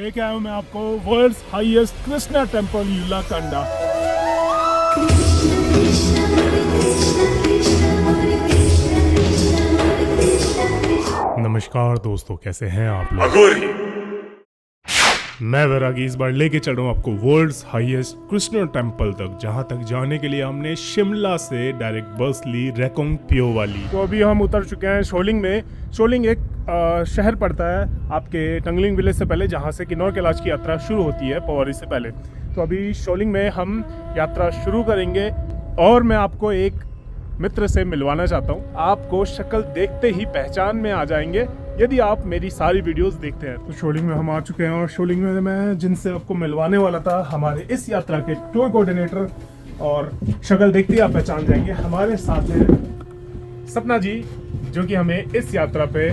लेके आया हूँ मैं आपको वर्ल्ड्स हाईएस्ट कृष्णा टेम्पल युलाकंडा। नमस्कार दोस्तों, कैसे हैं आप लोग? मैं वैरागी इस बार लेके चल रहा हूँ आपको वर्ल्ड्स हाईएस्ट कृष्णा टेम्पल तक, जहाँ तक जाने के लिए हमने शिमला से डायरेक्ट बस ली रेकोंग पियो वाली। तो अभी हम उतर चुके हैं शोलिंग में। शोलिंग एक शहर पड़ता है आपके टंगलिंग विलेज से पहले, जहाँ से किन्नौर कैलाश की यात्रा शुरू होती है पोवारी से पहले। तो अभी शोलिंग में हम यात्रा शुरू करेंगे और मैं आपको एक मित्र से मिलवाना चाहता हूँ। आपको शक्ल देखते ही पहचान में आ जाएंगे यदि आप मेरी सारी वीडियोस देखते हैं। तो शोलिंग में हम आ चुके हैं और शोलिंग में मैं जिनसे आपको मिलवाने वाला था, हमारे इस यात्रा के टूर कोऑर्डिनेटर, और शक्ल देखते ही आप पहचान जाएंगे। हमारे साथ हैं सपना जी, जो कि हमें इस यात्रा पे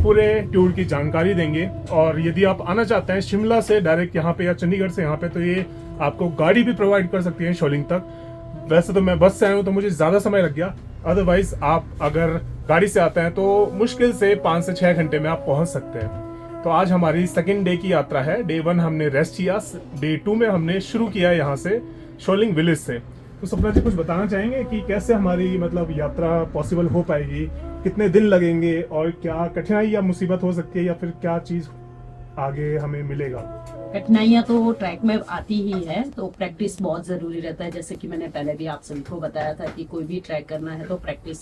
पूरे टूर की जानकारी देंगे। और यदि आप आना चाहते हैं शिमला से डायरेक्ट यहाँ पे या चंडीगढ़ से यहाँ पे, तो ये आपको गाड़ी भी प्रोवाइड कर सकती है शोलिंग तक। वैसे तो मैं बस से आया हूँ तो मुझे ज़्यादा समय लग गया, अदरवाइज आप अगर गाड़ी से आते हैं तो मुश्किल से 5 से 6 घंटे में आप पहुँच सकते हैं। तो आज हमारी सेकेंड डे की यात्रा है। डे 1 हमने रेस्ट किया, डे 2 में हमने शुरू किया यहाँ से शोलिंग विलेज से। तो सपना जी कुछ बताना चाहेंगे कि कैसे हमारी यात्रा पॉसिबल हो पाएगी, कितने दिन लगेंगे और क्या कठिनाई या मुसीबत हो सकती है, या फिर क्या चीज़ आगे हमें मिलेगा? कठिनाइयाँ तो ट्रैक में आती ही है, तो प्रैक्टिस बहुत ज़रूरी रहता है। जैसे कि मैंने पहले भी आप सभी को बताया था कि कोई भी ट्रैक करना है तो प्रैक्टिस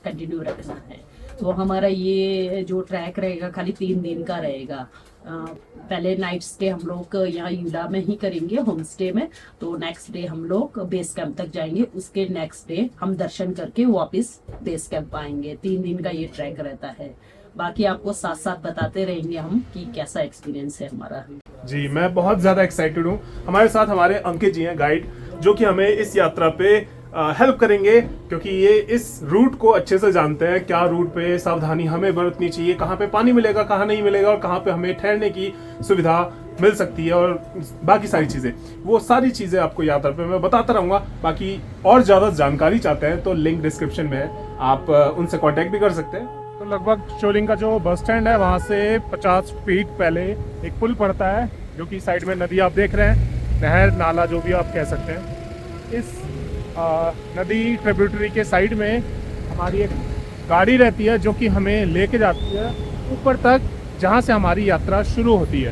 कंटिन्यू रखना है। तो हमारा ये जो ट्रैक रहेगा खाली 3 दिन का रहेगा। पहले नाइट स्टे हम लोग यहाँ यूला में ही करेंगे, होम स्टे में। तो नेक्स्ट डे हम लोग बेस कैंप तक जाएंगे, उसके नेक्स्ट डे हम दर्शन करके वापस बेस कैंप आएंगे। 3 दिन का ये ट्रैक रहता है। बाकी आपको साथ साथ बताते रहेंगे हम कि कैसा एक्सपीरियंस है हमारा। जी, मैं बहुत ज़्यादा एक्साइटेड हूँ। हमारे साथ हमारे अंकित जी हैं गाइड, जो कि हमें इस यात्रा पे हेल्प करेंगे, क्योंकि ये इस रूट को अच्छे से जानते हैं। क्या रूट पे सावधानी हमें बरतनी चाहिए, कहाँ पे पानी मिलेगा, कहाँ नहीं मिलेगा, और कहाँ पे हमें ठहरने की सुविधा मिल सकती है, और बाकी सारी चीज़ें, वो सारी चीज़ें आपको यात्रा पे मैं बताता रहूँगा। बाकी और ज़्यादा जानकारी चाहते हैं तो लिंक डिस्क्रिप्शन में है, आप उनसे कॉन्टेक्ट भी कर सकते हैं। तो लगभग शोलिंग का जो बस स्टैंड है वहाँ से 50 फीट पहले एक पुल पड़ता है, जो कि साइड में नदी आप देख रहे हैं, नहर नाला जो भी आप कह सकते हैं। इस नदी ट्रिब्यूटरी के साइड में हमारी एक गाड़ी रहती है, जो कि हमें लेके जाती है ऊपर तक, जहाँ से हमारी यात्रा शुरू होती है।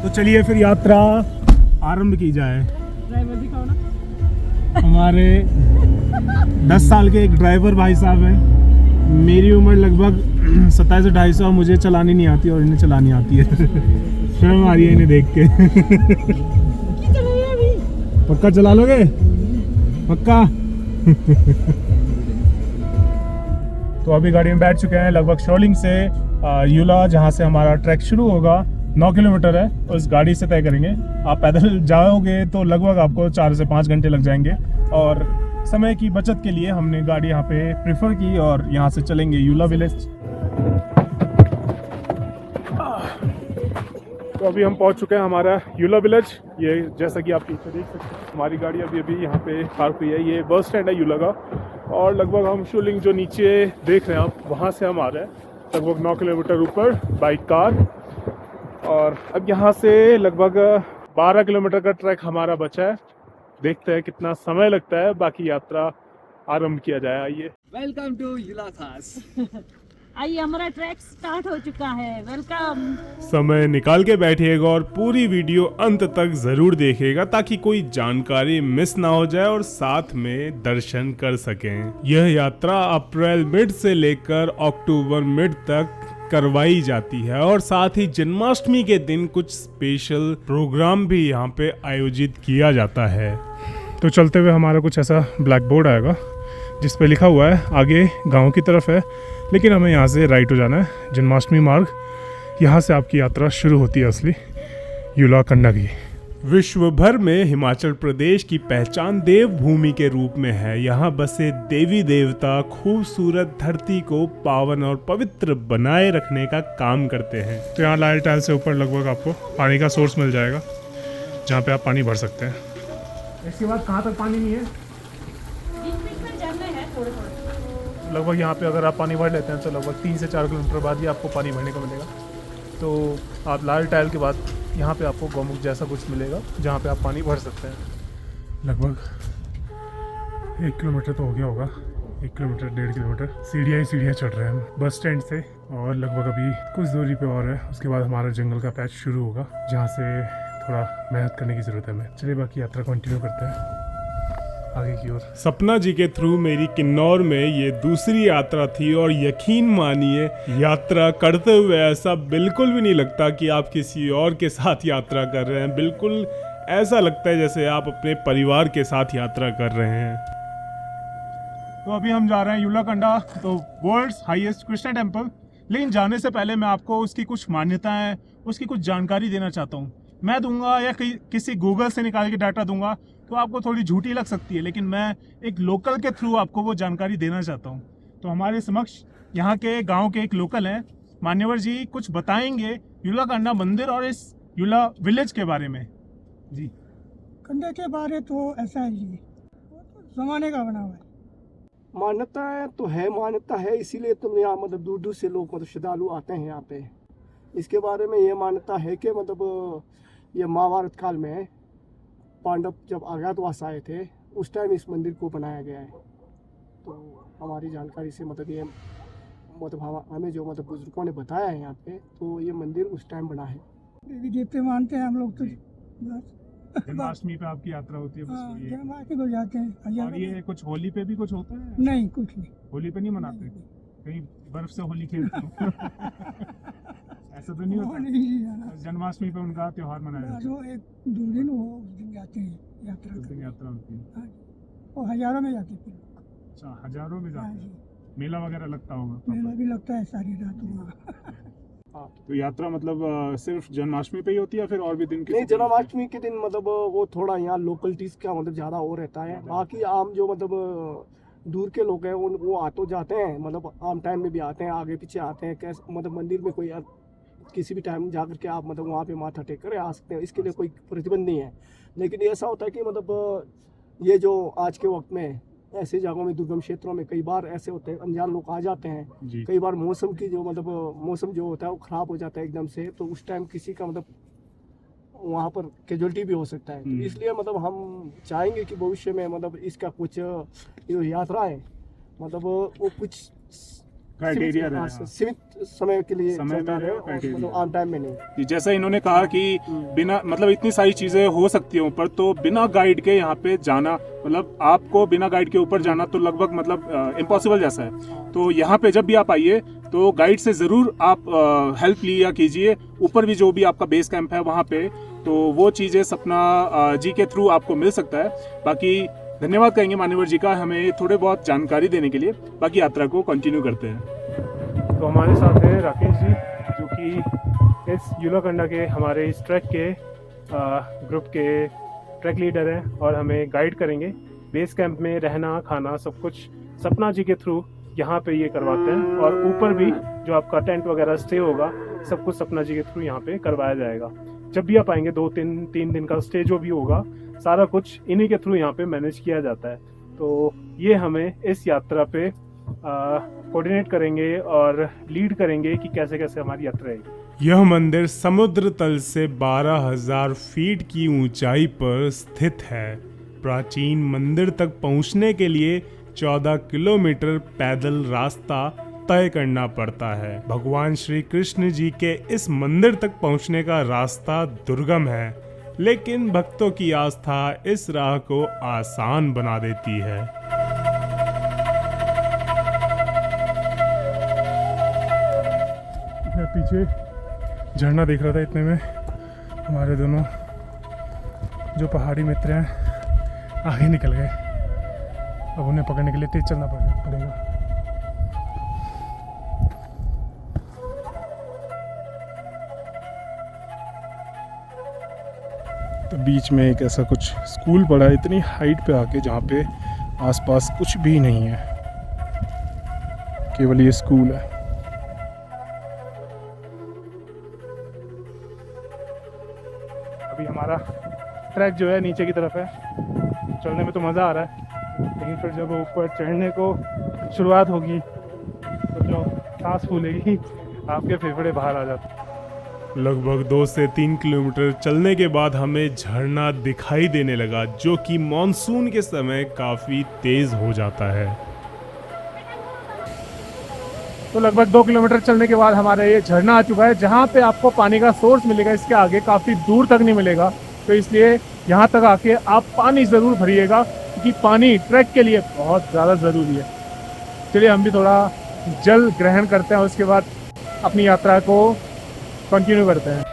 तो चलिए फिर यात्रा आरंभ की जाए। ड्राइवर दिखाओ ना। हमारे 10 साल के एक ड्राइवर भाई साहब हैं। मेरी उम्र लगभग 27-28 और मुझे चलानी नहीं आती, और इन्हें चलानी आती है। शर्म आ रही है इन्हें देख के। पक्का चला लोगे? पक्का? तो अभी गाड़ी में बैठ चुके हैं। लगभग शोलिंग से युला, जहाँ से हमारा ट्रैक शुरू होगा, 9 किलोमीटर है, उस गाड़ी से तय करेंगे। आप पैदल जाओगे तो लगभग आपको 4 से 5 घंटे लग जाएंगे, और समय की बचत के लिए हमने गाड़ी यहाँ पे प्रेफर की और यहाँ से चलेंगे युला विलेज। तो अभी हम पहुँच चुके हैं हमारा युला विलेज। ये जैसा कि आप पीछे देख सकते हैं, हमारी गाड़ी अभी यहाँ पे पार्क हुई है। ये बस स्टैंड है युला का, और लगभग हम शोलिंग जो नीचे देख रहे हैं आप, वहाँ से हम आ रहे हैं लगभग 9 किलोमीटर ऊपर बाई कार। और अब यहाँ से लगभग 12 किलोमीटर का ट्रैक हमारा बचा है। देखते हैं कितना समय लगता है। बाकी यात्रा आरंभ किया जाए। आइए। वेलकम टू युला खास। आइए, हमारा ट्रैक स्टार्ट हो चुका है। वेलकम। समय निकाल के बैठिएगा और पूरी वीडियो अंत तक जरूर देखिएगा, ताकि कोई जानकारी मिस ना हो जाए और साथ में दर्शन कर सकें। यह यात्रा अप्रैल मिड से लेकर अक्टूबर मिड तक करवाई जाती है, और साथ ही जन्माष्टमी के दिन कुछ स्पेशल प्रोग्राम भी यहाँ पे आयोजित किया जाता है। तो चलते हुए हमारा कुछ ऐसा ब्लैक बोर्ड आएगा, जिस पे लिखा हुआ है आगे गांव की तरफ है, लेकिन हमें यहाँ से राइट हो जाना है। जन्माष्टमी मार्ग, यहाँ से आपकी यात्रा शुरू होती है असली युलाकंडा की। विश्व भर में हिमाचल प्रदेश की पहचान देवभूमि के रूप में है। यहाँ बसे देवी देवता खूबसूरत धरती को पावन और पवित्र बनाए रखने का काम करते हैं। तो यहाँ लाल टाइल से ऊपर लगभग आपको पानी का सोर्स मिल जाएगा, जहाँ पे आप पानी भर सकते हैं। इसके बाद कहाँ तक पानी नहीं है? लगभग यहाँ पे अगर आप पानी भर लेते हैं तो लगभग 3 से 4 किलोमीटर बाद ही आपको पानी भरने को मिलेगा। तो आप लाल टाइल के बाद यहाँ पे आपको गौमुख जैसा कुछ मिलेगा जहाँ पे आप पानी भर सकते हैं। लगभग 1 किलोमीटर तो हो गया होगा, 1 किलोमीटर 1.5 किलोमीटर सीढ़ियाँ ही सीढ़ियाँ चढ़ रहे हैं हम बस स्टैंड से, और लगभग अभी कुछ दूरी पे और है, उसके बाद हमारा जंगल का पैच शुरू होगा जहाँ से थोड़ा मेहनत करने की ज़रूरत है हमें। चलिए बाकी यात्रा कंटिन्यू करते हैं आगे की ओर। सपना जी के थ्रू मेरी किन्नौर में ये दूसरी यात्रा थी, और यकीन मानिए यात्रा करते हुए ऐसा बिल्कुल भी नहीं लगता कि आप किसी और के साथ यात्रा कर रहे हैं। बिल्कुल ऐसा लगता है जैसे आप अपने परिवार के साथ यात्रा कर रहे हैं। तो अभी हम जा रहे हैं युलाकंडा, तो वर्ल्ड्स हाईएस्ट कृष्णा टेम्पल। लेकिन जाने से पहले मैं आपको उसकी कुछ मान्यताएं, उसकी कुछ जानकारी देना चाहता हूँ। मैं दूंगा या किसी गूगल से निकाल के डाटा दूंगा तो आपको थोड़ी झूठी लग सकती है, लेकिन मैं एक लोकल के थ्रू आपको वो जानकारी देना चाहता हूँ। तो हमारे समक्ष यहाँ के गांव के एक लोकल हैं, मान्यवर जी कुछ बताएंगे युलाकंडा मंदिर और इस युला विलेज के बारे में। जी कंडे के बारे तो ऐसा ही है, वो तो जमाने का बना हुआ है। मान्यता है इसीलिए तो यहाँ मतलब दूर दूर से लोग मतलब श्रद्धालु आते हैं यहाँ पे। इसके बारे में ये मान्यता है कि मतलब ये महाभारत काल में पांडव जब अज्ञातवास आए थे उस टाइम इस मंदिर को बनाया गया है। तो हमारी जानकारी से मतलब ये मतलब हमें जो मतलब बुजुर्गों ने बताया है यहाँ पे, तो ये मंदिर उस टाइम बना है। देवी देवते मानते हैं हम लोग तो बस। जन्माष्टमी पे आपकी यात्रा होती है बस हाँ, ये। जन्माष्टमी को जाते हैं। और ये कुछ होली पे भी कुछ होता है? नहीं, कुछ नहीं। होली पे नहीं मनाते? कहीं बर्फ से होली खेलते हो? ऐसा तो नहीं होता? नहीं जाना। जन्माष्टमी पे उनका त्योहार मनाया जाता है। वो 1-2 दिन वो उस दिन जाते हैं यात्रा उस दिन करने। यात्रा होती है। हाँ, वो हजारों में जाते हैं। अच्छा, हजारों में हाँ जाते जी, हैं। मेला वगैरह लगता होगा? मेला भी लगता है सारी रात वहाँ। तो यात्रा मतलब सिर्फ जन्माष्टमी पे ही होती है या फिर और भी दिन नहीं, जन्माष्टमी के दिन मतलब वो थोड़ा यहाँ लोकलिटीज का मतलब ज़्यादा हो रहता है। बाकी आम जो मतलब दूर के लोग हैं उन वो आ तो जाते हैं, मतलब आम टाइम में भी आते हैं, आगे पीछे आते हैं। कैसे मतलब मंदिर में कोई किसी भी टाइम जा करके आप मतलब वहाँ पे माथा टेक कर आ सकते हैं, इसके लिए कोई प्रतिबंध नहीं है। लेकिन ऐसा होता है कि मतलब ये जो आज के वक्त में ऐसे जगहों में दुर्गम क्षेत्रों में कई बार ऐसे होते हैं अनजान लोग आ जाते हैं। कई बार मौसम की जो मतलब मौसम जो होता है वो ख़राब हो जाता है एकदम से, तो उस टाइम किसी का मतलब वहाँ पर कैजुअलिटी भी हो सकता है। तो इसलिए मतलब हम चाहेंगे कि भविष्य में मतलब इसका कुछ जो यात्रा है मतलब वो कुछ क्राइटेरिया सीमित समय के लिए समय चलता में रहे, criteria। मतलब आम टाइम में नहीं। जैसा इन्होंने कहा कि बिना मतलब इतनी सारी चीजें हो सकती हैं ऊपर, तो बिना गाइड के यहाँ पे जाना मतलब आपको बिना गाइड के ऊपर जाना तो लगभग मतलब इम्पॉसिबल जैसा है। तो यहाँ पे जब भी आप आइए तो गाइड से ज़रूर आप हेल्प लिया कीजिए। ऊपर भी जो भी आपका बेस कैंप है वहाँ पे, तो वो चीज़ें सपना जी के थ्रू आपको मिल सकता है। बाकी धन्यवाद कहेंगे मान्यवर जी का हमें थोड़े बहुत जानकारी देने के लिए। बाकी यात्रा को कंटिन्यू करते हैं। तो हमारे साथ हैं राकेश जी, जो कि इस युलाकंडा के हमारे इस ट्रैक के ग्रुप के ट्रैक लीडर हैं और हमें गाइड करेंगे। बेस कैंप में रहना खाना सब कुछ सपना जी के थ्रू यहाँ पे ये करवाते हैं, और ऊपर भी जो आपका टेंट वगैरह स्टे होगा सब कुछ सपना जी के थ्रू यहाँ पे करवाया जाएगा। जब भी आप आएंगे 2-3 दिन का स्टे जो भी होगा सारा कुछ इन्हीं के थ्रू यहाँ पे मैनेज किया जाता है। तो ये हमें इस यात्रा पे कोऑर्डिनेट करेंगे और लीड करेंगे कि कैसे कैसे हमारी यात्रा रहेगी। यह मंदिर समुद्र तल से 12,000 फीट की ऊंचाई पर स्थित है। प्राचीन मंदिर तक पहुंचने के लिए 14 किलोमीटर पैदल रास्ता तय करना पड़ता है। भगवान श्री कृष्ण जी के इस मंदिर तक पहुंचने का रास्ता दुर्गम है, लेकिन भक्तों की आस्था इस राह को आसान बना देती है। मैं पीछे झरना देख रहा था, इतने में हमारे दोनों जो पहाड़ी मित्र हैं आगे निकल गए। अब उन्हें पकड़ने के लिए तेज चलना पड़ेगा। तो बीच में एक ऐसा कुछ स्कूल पड़ा है इतनी हाइट पे आके, जहाँ पे आसपास कुछ भी नहीं है, केवल ये स्कूल है। अभी हमारा ट्रैक जो है नीचे की तरफ है, चलने में तो मज़ा आ रहा है, लेकिन फिर जब ऊपर चढ़ने को शुरुआत होगी तो जो सांस फूलेगी, आपके फेफड़े बाहर आ जाते। लगभग 2 से 3 किलोमीटर चलने के बाद हमें झरना दिखाई देने लगा, जो कि मॉनसून के समय काफ़ी तेज़ हो जाता है। तो लगभग 2 किलोमीटर चलने के बाद हमारा ये झरना आ चुका है, जहाँ पे आपको पानी का सोर्स मिलेगा। इसके आगे काफ़ी दूर तक नहीं मिलेगा, तो इसलिए यहाँ तक आके आप पानी ज़रूर भरिएगा, क्योंकि पानी ट्रैक के लिए बहुत ज़्यादा ज़रूरी है। चलिए हम भी थोड़ा जल ग्रहण करते हैं, उसके बाद अपनी यात्रा को कंटिन्यू करते हैं।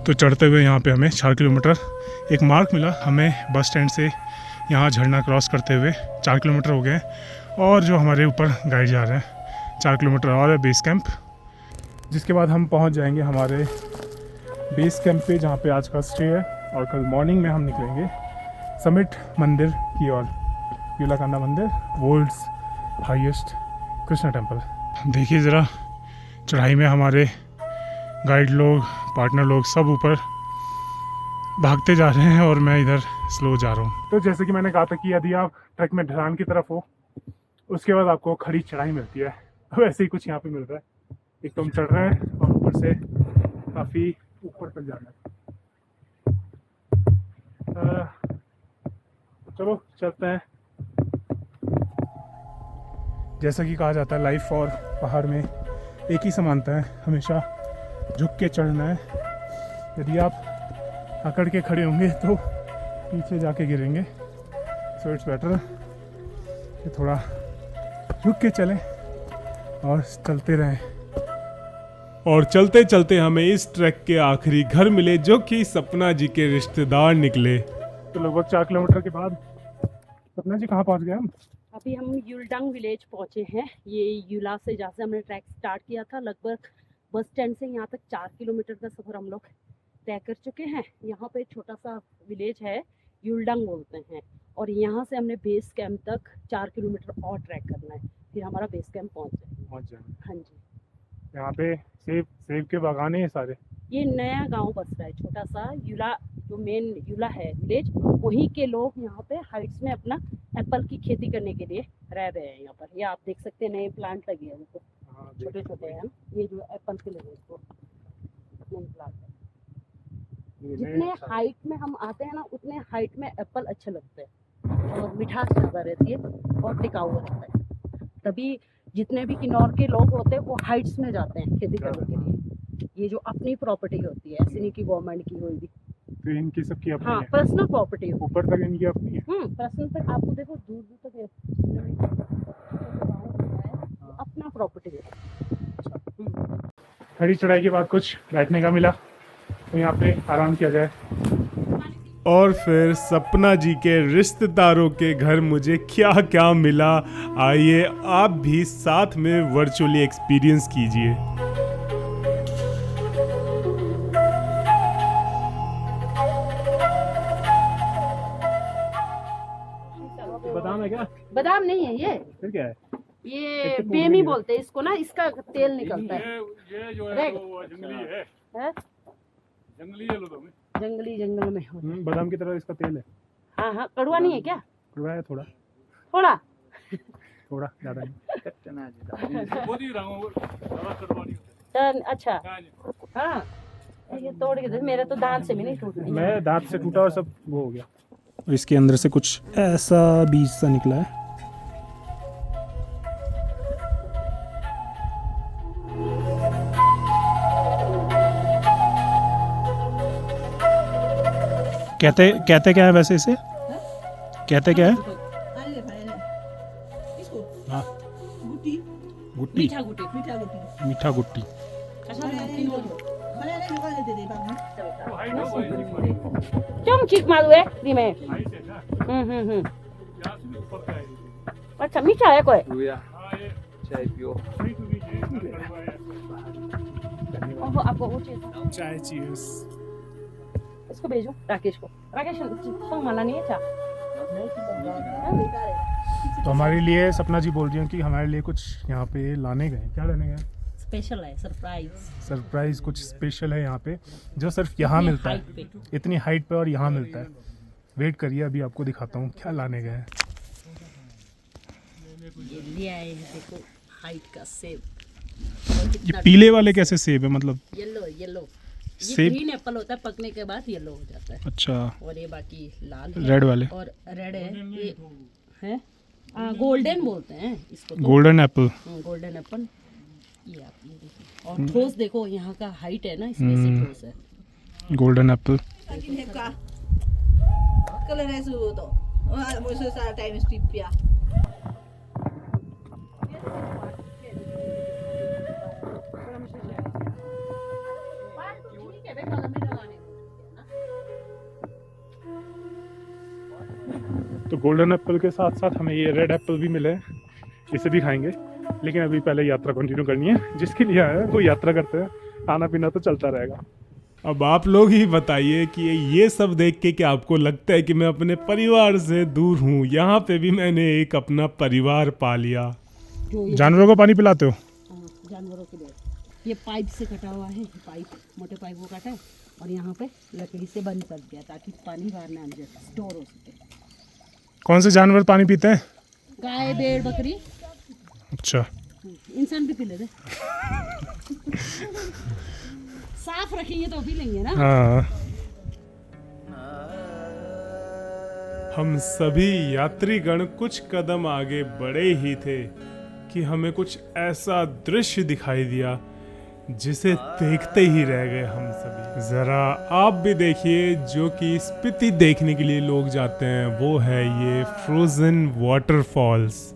तो चढ़ते हुए यहाँ पे हमें 4 किलोमीटर एक मार्क मिला। हमें बस स्टैंड से यहाँ झरना क्रॉस करते हुए 4 किलोमीटर हो गए, और जो हमारे ऊपर गाइड जा रहे हैं 4 किलोमीटर और है बेस कैंप, जिसके बाद हम पहुँच जाएंगे हमारे बेस कैंप पे, जहाँ पे आज का स्टे है। और कल मॉर्निंग में हम निकलेंगे समिट मंदिर की ओर, यूलाकांडा मंदिर, वर्ल्ड्स हाईएस्ट कृष्ण टेम्पल। देखिए ज़रा, चढ़ाई में हमारे गाइड लोग, पार्टनर लोग सब ऊपर भागते जा रहे हैं और मैं इधर स्लो जा रहा हूँ। तो जैसे कि मैंने कहा था कि यदि आप ट्रैक में ढलान की तरफ हो, उसके बाद आपको खड़ी चढ़ाई मिलती है, वैसे ही कुछ यहाँ पे मिल रहा है। एक तो हम चढ़ रहे हैं और ऊपर से काफ़ी ऊपर तक जाना है। चलो चलते हैं। जैसा कि कहा जाता है, लाइफ और पहाड़ में एक ही समानता है, हमेशा झुक के चढ़ना है। यदि आप अकड़ के खड़े होंगे तो पीछे जाके गिरेंगे। सो इट्स बेटर कि थोड़ा झुक के चलें और चलते रहें। और चलते चलते हमें इस ट्रैक के आखिरी घर मिले, जो कि सपना जी के रिश्तेदार निकले। तो लगभग 4 किलोमीटर के बाद सपना जी कहाँ पहुँच गए हम? अभी हम युलडंग विलेज पहुंचे हैं। ये युला से जहाँ से हमने ट्रैक स्टार्ट किया था, लगभग बस स्टैंड से यहाँ तक 4 किलोमीटर का सफ़र हम लोग तय कर चुके हैं। यहाँ पे एक छोटा सा विलेज है, युलडंग बोलते हैं, और यहाँ से हमने बेस कैंप तक 4 किलोमीटर और ट्रैक करना है, फिर हमारा बेस कैंप पहुँच जाएगा। हाँ जी। यहाँ पे सेब के बागान है सारे। ये नया गांव बस रहा है, छोटा सा युला, जो मेन युला है विलेज, वहीं के लोग यहाँ पे हाइट्स में अपना एप्पल की खेती करने के लिए रह रहे हैं। यहाँ पर ये आप देख सकते हैं, नए प्लांट लगे हैं, उनको छोटे छोटे हैं, ये जो एप्पल के लगे उसको नए प्लांट है। जितने हाइट में हम आते हैं ना, उतने हाइट में एप्पल अच्छे लगते हैं और मिठास ज़्यादा रहती है और टिकाऊ रहता है। तभी जितने भी किन्नौर के लोग होते हैं वो हाइट्स में जाते हैं खेती करने के लिए। ये जो अपनी प्रॉपर्टी होती है, ऐसी नहीं कि गवर्नमेंट की होगी। तो इनकी सबकी अपनी हाँ, है। पर्सनल प्रॉपर्टी है। ऊपर तक इनकी अपनी है। पर्सनल तक आपको देखो, दूर दूर तक अपना प्रॉपर्टी है। खड़ी चढ़ाई के बाद कुछ बैठने का मिला, तो यहाँ पे आराम किया जाए। और फिर सपना जी के रिश्तेदारों के घर मुझे क्या क्या मिला, आइए आप भी साथ में वर्चुअली एक्सपीरियंस कीजिए। बादाम है क्या? बादाम नहीं है ये, फिर क्या है? ये बेमी बोलते हैं इसको ना, इसका तेल निकलता है। ये जो है वो जंगली है, जंगली है लोगों में। जंगली जंगल में होता है। बादाम की तरह इसका तेल है। हाँ हाँ, कड़वा नहीं है क्या? कड़वा है थोड़ा, थोड़ा थोड़ा ज़्यादा नहीं। अच्छा हाँ, ये तोड़ के दे, मेरे तो दांत से भी नहीं टूट रही। मैं दांत से टूटा और सब वो हो गया। इसके अंदर से कुछ ऐसा बीज सा निकला है। कहते क्या है वैसे इसे? कहते क्या है? हाँ, गुट्टी। मीठा गुट्टी। चम चीक मारू है दी में। अच्छा, मीठा है कोई? चाय पियो। ओहो, आपको वो चाहिए? चाय चीयर्स। इसको भेजो राकेश को। राकेश संग माला नहीं है चा। तो हमारे लिए सपना जी बोल रही हैं कि हमारे लिए कुछ यहाँ पे लाने गए। क्या लाने गए? स्पेशल है, सरप्राइज। सरप्राइज कुछ स्पेशल है यहाँ पे जो सिर्फ यहाँ मिलता है, इतनी हाइट पे और यहाँ मिलता है। वेट करिए, अभी आपको दिखाता हूँ क्या लाने गए हैं। ये ले आए हैं, देखो हाइट का सेब। ये पीले वाले कैसे सेब है, मतलब येलो येलो, ये सेब? ग्रीन एप्पल होता है, पकने के बाद येलो हो जाता है। अच्छा, और ये बाकी लाल है, रेड वाले, और रेड है, ये है गोल्डन बोलते हैं इसको तो। Golden Apple. गोल्डन एप्पल, ये आप ये देखिए। और ठोस देखो, यहाँ का हाइट है ना, इसमें से ठोस है। Golden Apple. तो गोल्डन एप्पल के साथ साथ हमें ये रेड एप्पल भी मिले हैं, इसे भी खाएंगे। लेकिन अभी पहले यात्रा कंटिन्यू करनी है, जिसके लिए आया है वो यात्रा करते हैं, खाना पीना तो चलता रहेगा। अब आप लोग ही बताइए कि ये सब देख के क्या आपको लगता है कि मैं अपने परिवार से दूर हूँ? यहाँ पे भी मैंने एक अपना परिवार पा लिया। जानवरों को पानी पिलाते हो? हाँ, जानवरों के लिए ये पाइप से कटा हुआ है, पाइप, मोटे पाइप वो काटा है और यहाँ पे लकड़ी से बंद कर दिया ताकि पानी बाहर ना आ जाए, स्टोर हो सके। कौन से जानवर पानी पीते हैं? गाय, भेड़, बकरी। अच्छा, इंसान भी पी लेते। साफ रखेंगे तो पी लेंगे ना। हाँ। हम सभी यात्रीगण कुछ कदम आगे बढ़े ही थे कि हमें कुछ ऐसा दृश्य दिखाई दिया जिसे देखते ही रह गए हम सभी। जरा आप भी देखिए, जो कि स्पीति देखने के लिए लोग जाते हैं, वो है ये फ्रोजन वाटरफॉल्स।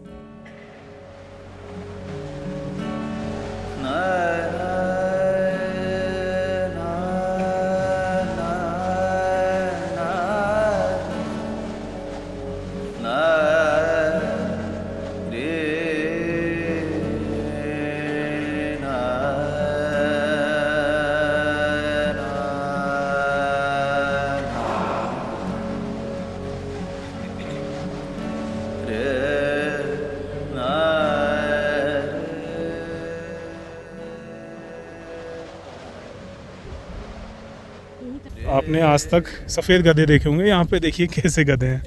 आपने आज तक सफ़ेद गधे देखे होंगे, यहाँ पे देखिए कैसे गधे हैं।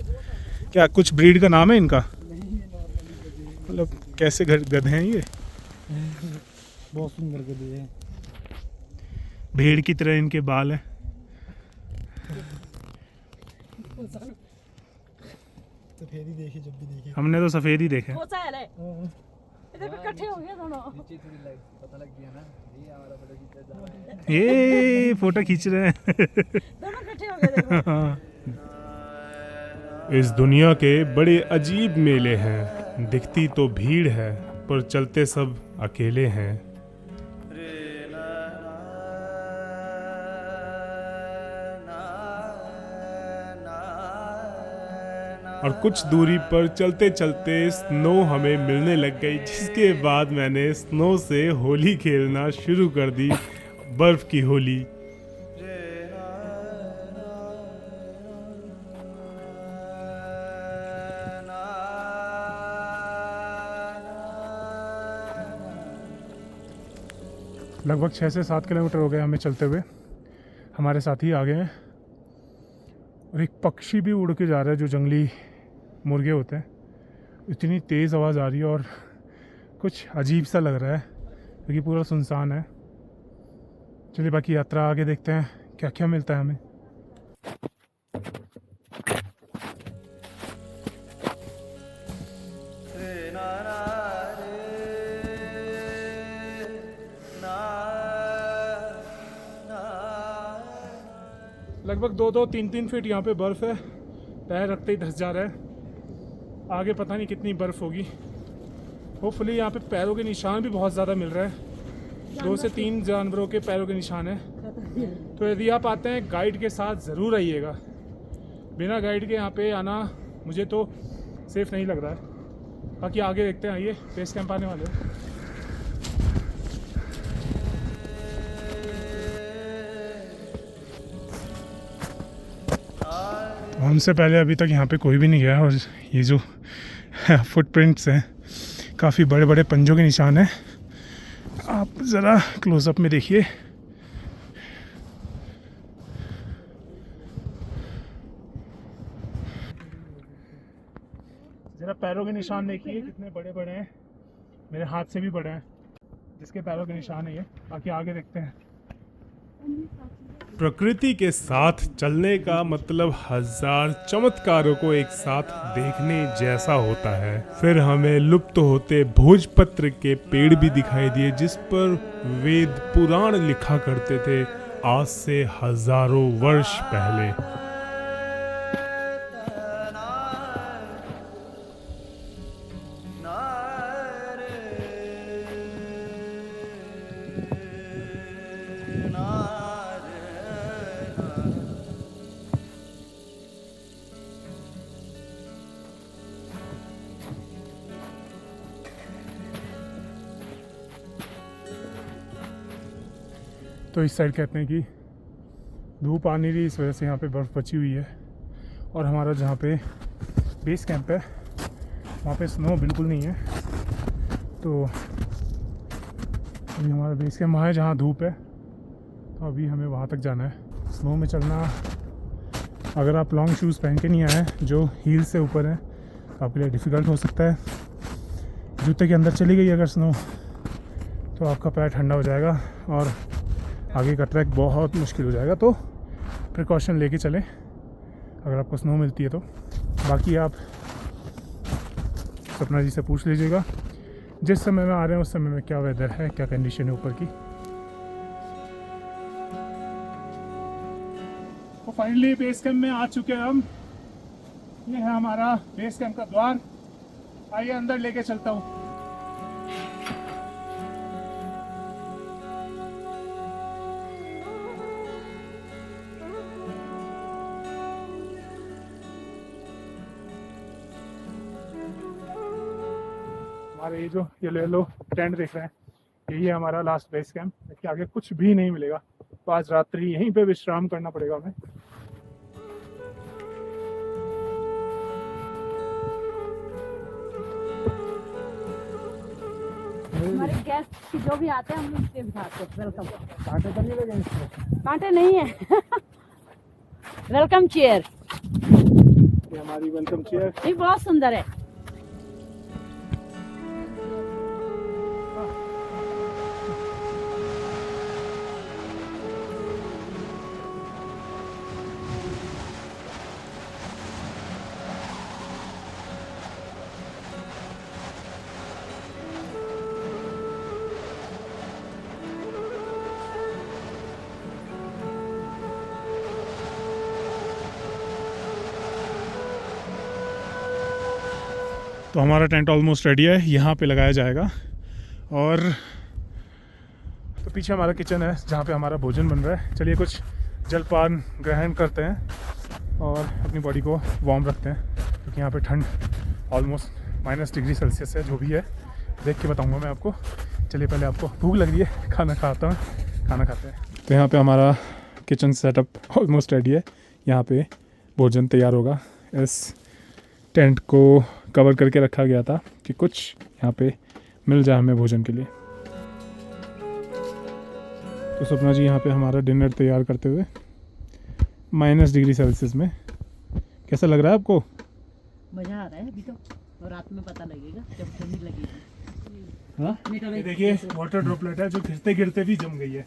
क्या कुछ ब्रीड का नाम है इनका? मतलब कैसे गधे हैं ये? बहुत सुंदर गधे हैं। भेड़ की तरह इनके बाल हैं। सफेदी देखी, जब भी देखी हमने तो सफ़ेद ही देखे। इकट्ठे हो गए दोनों। पता लग गया ना, ये हमारा फोटो खींचा जा रहा है। ये फोटो खींच रहे हैं। दोनों इकट्ठे हो गए देखो। इस दुनिया के बड़े अजीब मेले हैं, दिखती तो भीड़ है पर चलते सब अकेले हैं। और कुछ दूरी पर चलते चलते स्नो हमें मिलने लग गई, जिसके बाद मैंने स्नो से होली खेलना शुरू कर दी, बर्फ की होली। लगभग 6 से 7 किलोमीटर हो गए हमें चलते हुए। हमारे साथी आ गए हैं और एक पक्षी भी उड़ के जा रहा है, जो जंगली मुर्गे होते हैं। इतनी तेज़ आवाज़ आ रही है और कुछ अजीब सा लग रहा है क्योंकि पूरा सुनसान है। चलिए बाकी यात्रा आगे देखते हैं क्या क्या मिलता है हमें। लगभग 2-3 फीट यहाँ पे बर्फ़ है, पैर रखते ही धंस जा रहा है। आगे पता नहीं कितनी बर्फ़ होगी। होपफुली यहाँ पे पैरों के निशान भी बहुत ज़्यादा मिल रहा है, 2 से 3 जानवरों के पैरों के निशान हैं। तो यदि आप आते हैं गाइड के साथ ज़रूर आइएगा, बिना गाइड के यहाँ पे आना मुझे तो सेफ़ नहीं लग रहा है। बाकी आगे देखते हैं, आइए बेस कैंप आने वाले हैं। हमसे पहले अभी तक यहाँ पे कोई भी नहीं गया और ये जो फुटप्रिंट्स हैं, काफ़ी बड़े बड़े पंजों के निशान हैं। आप आप ज़रा क्लोज़अप में देखिए। ज़रा पैरों के निशान देखिए कितने बड़े बड़े हैं, मेरे हाथ से भी बड़े हैं जिसके पैरों के निशान है ये। बाकी आगे देखते हैं। प्रकृति के साथ चलने का मतलब हजार चमत्कारों को एक साथ देखने जैसा होता है। फिर हमें लुप्त होते भोजपत्र के पेड़ भी दिखाई दिए जिस पर वेद पुराण लिखा करते थे आज से हजारों वर्ष पहले। तो इस साइड कहते हैं कि धूप आ नहीं रही, इस वजह से यहाँ पे बर्फ़ बची हुई है। और हमारा जहाँ पे बेस कैंप है वहाँ पे स्नो बिल्कुल नहीं है। तो अभी हमारा बेस कैंप वहाँ है जहाँ धूप है, तो अभी हमें वहाँ तक जाना है। स्नो में चलना, अगर आप लॉन्ग शूज़ पहन के नहीं आए हैं जो हील से ऊपर हैं तो आपके लिए डिफ़िकल्ट हो सकता है। जूते के अंदर चली गई अगर स्नो तो आपका पैर ठंडा हो जाएगा और आगे का ट्रैक बहुत मुश्किल हो जाएगा। तो प्रिकॉशन लेके चलें अगर आपको स्नो मिलती है तो। बाकी आप सपना जी से पूछ लीजिएगा जिस समय में आ रहे हैं उस समय में क्या वेदर है, क्या कंडीशन है ऊपर की। तो फाइनली बेस कैंप में आ चुके हैं हम। ये है हमारा बेस कैंप का द्वार। आइए अंदर लेके चलता हूँ। हमारे ये जो येलो टेंट देख रहे हैं यही है हमारा लास्ट बेस कैंप। इसके आगे कुछ भी नहीं मिलेगा, तो आज रात्रि यहीं पे विश्राम करना पड़ेगा हमें। हमारे गेस्ट जो भी आते हैं हम उनके बिठाते हैं। वेलकम। कांटे तो नहीं लगे इसमें? कांटे नहीं है। Welcome chair. ये हमारी वेलकम चेयर। ये बहुत सुंदर है। तो हमारा टेंट ऑलमोस्ट रेडी है, यहाँ पे लगाया जाएगा। और तो पीछे हमारा किचन है जहाँ पे हमारा भोजन बन रहा है। चलिए कुछ जलपान ग्रहण करते हैं और अपनी बॉडी को वार्म रखते हैं, क्योंकि यहाँ पे ठंड ऑलमोस्ट -डिग्री सेल्सियस है। जो भी है देख के बताऊँगा मैं आपको। चलिए पहले आपको भूख लग रही है, खाना खाता हूँ, खाना खाते हैं। तो यहाँ पे हमारा किचन सेटअप ऑलमोस्ट रेडी है। यहाँ पे भोजन तैयार होगा। इस टेंट को कवर करके रखा गया था कि कुछ यहाँ पे मिल जाए हमें भोजन के लिए। तो सपना जी यहाँ पे हमारा डिनर तैयार करते हुए -डिग्री सेल्सियस में। कैसा लग रहा है आपको? मजा आ रहा है अभी तो, और रात में पता लगेगा जब ठंडी लगेगी। हाँ, ये देखिए वाटर ड्रॉपलेट है जो गिरते गिरते भी जम गई है।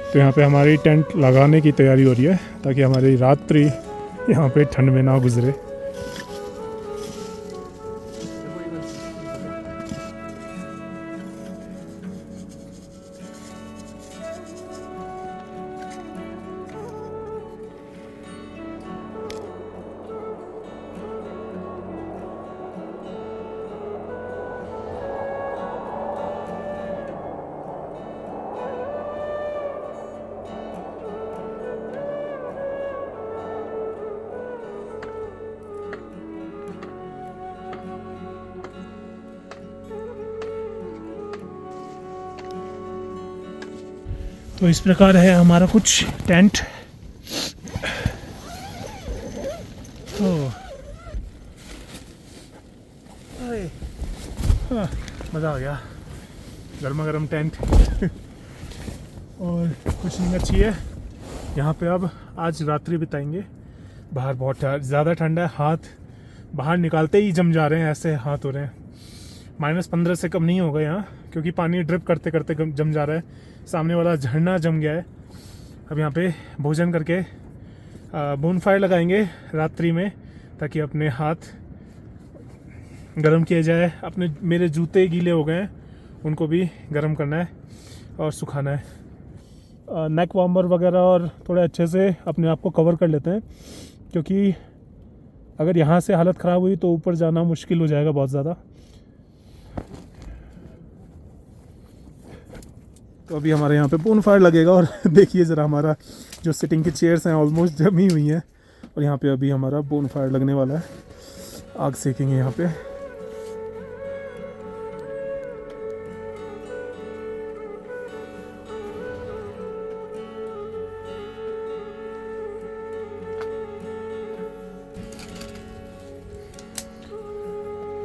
तो यहाँ पे हमारी टेंट लगाने की तैयारी हो रही है ताकि हमारी रात्रि यहाँ पे ठंड में ना गुजरे। तो इस प्रकार है हमारा कुछ टेंट। मज़ा आ गया, गर्मा गर्म टेंट। और कुछ नहीं अच्छी है यहाँ पे। अब आज रात्रि बिताएंगे। बाहर बहुत ज़्यादा ठंडा है, हाथ बाहर निकालते ही जम जा रहे हैं, ऐसे हाथ हो रहे हैं। -15 से कम नहीं होगा यहाँ, क्योंकि पानी ड्रिप करते करते जम जा रहा है। सामने वाला झरना जम गया है। अब यहाँ पे भोजन करके बोनफायर लगाएंगे रात्रि में, ताकि अपने हाथ गर्म किए जाए। अपने मेरे जूते गीले हो गए हैं, उनको भी गर्म करना है और सुखाना है। नेक वार्मर वगैरह और थोड़े अच्छे से अपने आप को कवर कर लेते हैं, क्योंकि अगर यहाँ से हालत ख़राब हुई तो ऊपर जाना मुश्किल हो जाएगा बहुत ज़्यादा। तो अभी हमारे यहाँ पे बोनफायर लगेगा। और देखिए ज़रा, हमारा जो सिटिंग की चेयर्स हैं ऑलमोस्ट जमी हुई हैं, और यहाँ पे अभी हमारा बोनफायर लगने वाला है। आग सेकेंगे यहाँ पे।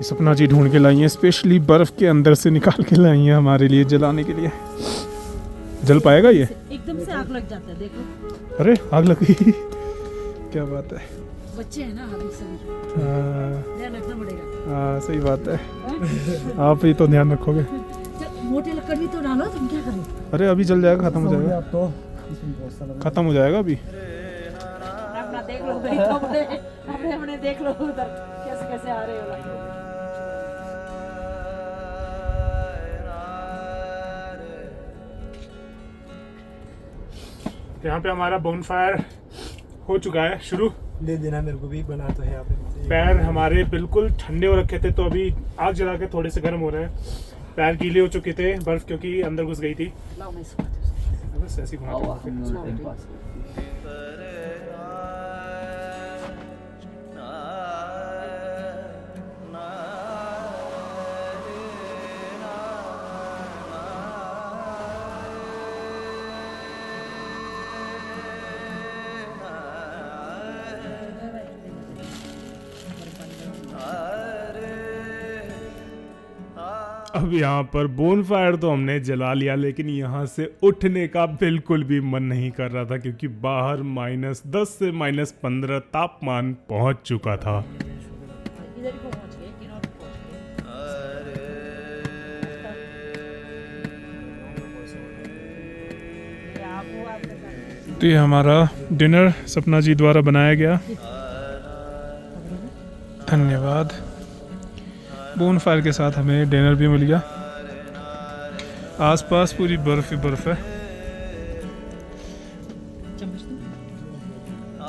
सपना जी ढूंढ के लाई हैं, स्पेशली बर्फ के अंदर से निकाल के लाई हैं हमारे लिए जलाने के लिए। जल पाएगा ये? एकदम से आग लग जाता है, देखो। अरे आग लग गई, क्या बात है। बच्चे हैं ना, ध्यान रखना पड़ेगा। हाँ सही बात है। आप ही तो ध्यान रखोगे। मोटे लकड़ी तो डालो, तुम क्या करो। अरे अभी जल जाएगा, खत्म हो जाएगा। तो खत्म हो जाएगा अभी। अपना देख लो भाई, अपने देख लो उधर कैसे कैसे आ रहे हो। यहाँ पे हमारा बोनफायर हो चुका है शुरू। ले देना मेरे को भी, बना तो है आपने। पैर हमारे बिल्कुल ठंडे हो रखे थे, तो अभी आग जला के थोड़े से गर्म हो रहे हैं। पैर गीले हो चुके थे, बर्फ क्योंकि अंदर घुस गई थी। बस ऐसी अब यहाँ पर बोनफायर तो हमने जला लिया, लेकिन यहाँ से उठने का बिल्कुल भी मन नहीं कर रहा था, क्योंकि बाहर -10 से -15 तापमान पहुँच चुका था। तो ये हमारा डिनर सपना जी द्वारा बनाया गया, धन्यवाद। बोनफायर के साथ हमें डिनर भी मिल गया। आसपास पूरी बर्फ ही बर्फ है,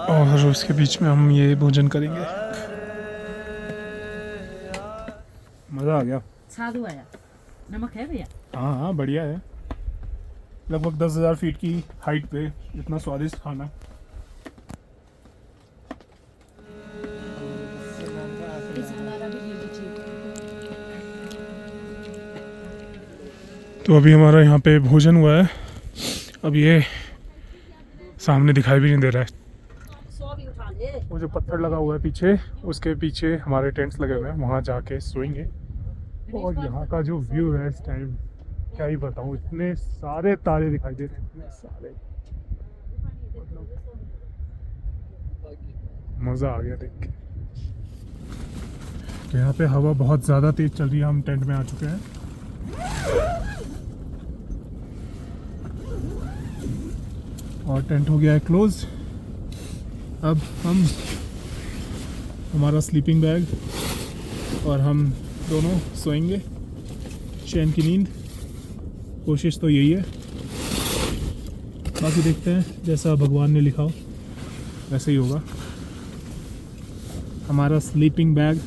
और उसके बीच में हम ये भोजन करेंगे। मज़ा आ गया। साधु आया। नमक है भैया? हाँ हाँ बढ़िया है। लगभग 10,000 फीट की हाइट पे इतना स्वादिष्ट खाना। तो अभी हमारा यहाँ पे भोजन हुआ है। अब ये सामने दिखाई भी नहीं दे रहा है, वो जो पत्थर लगा हुआ है पीछे, उसके पीछे हमारे टेंट्स लगे हुए हैं, वहाँ जाके सोएंगे। और यहाँ का जो व्यू है इस टाइम, क्या ही बताऊँ, इतने सारे तारे दिखाई दे रहे हैं, इतने सारे। मज़ा आ गया देख के। तो यहाँ पे हवा बहुत ज़्यादा तेज़ चल रही है। हम टेंट में आ चुके हैं। और टेंट हो गया है क्लोज। अब हम हमारा स्लीपिंग बैग और हम दोनों सोएंगे चैन की नींद। कोशिश तो यही है, बाकी देखते हैं, जैसा भगवान ने लिखा हो वैसे ही होगा। हमारा स्लीपिंग बैग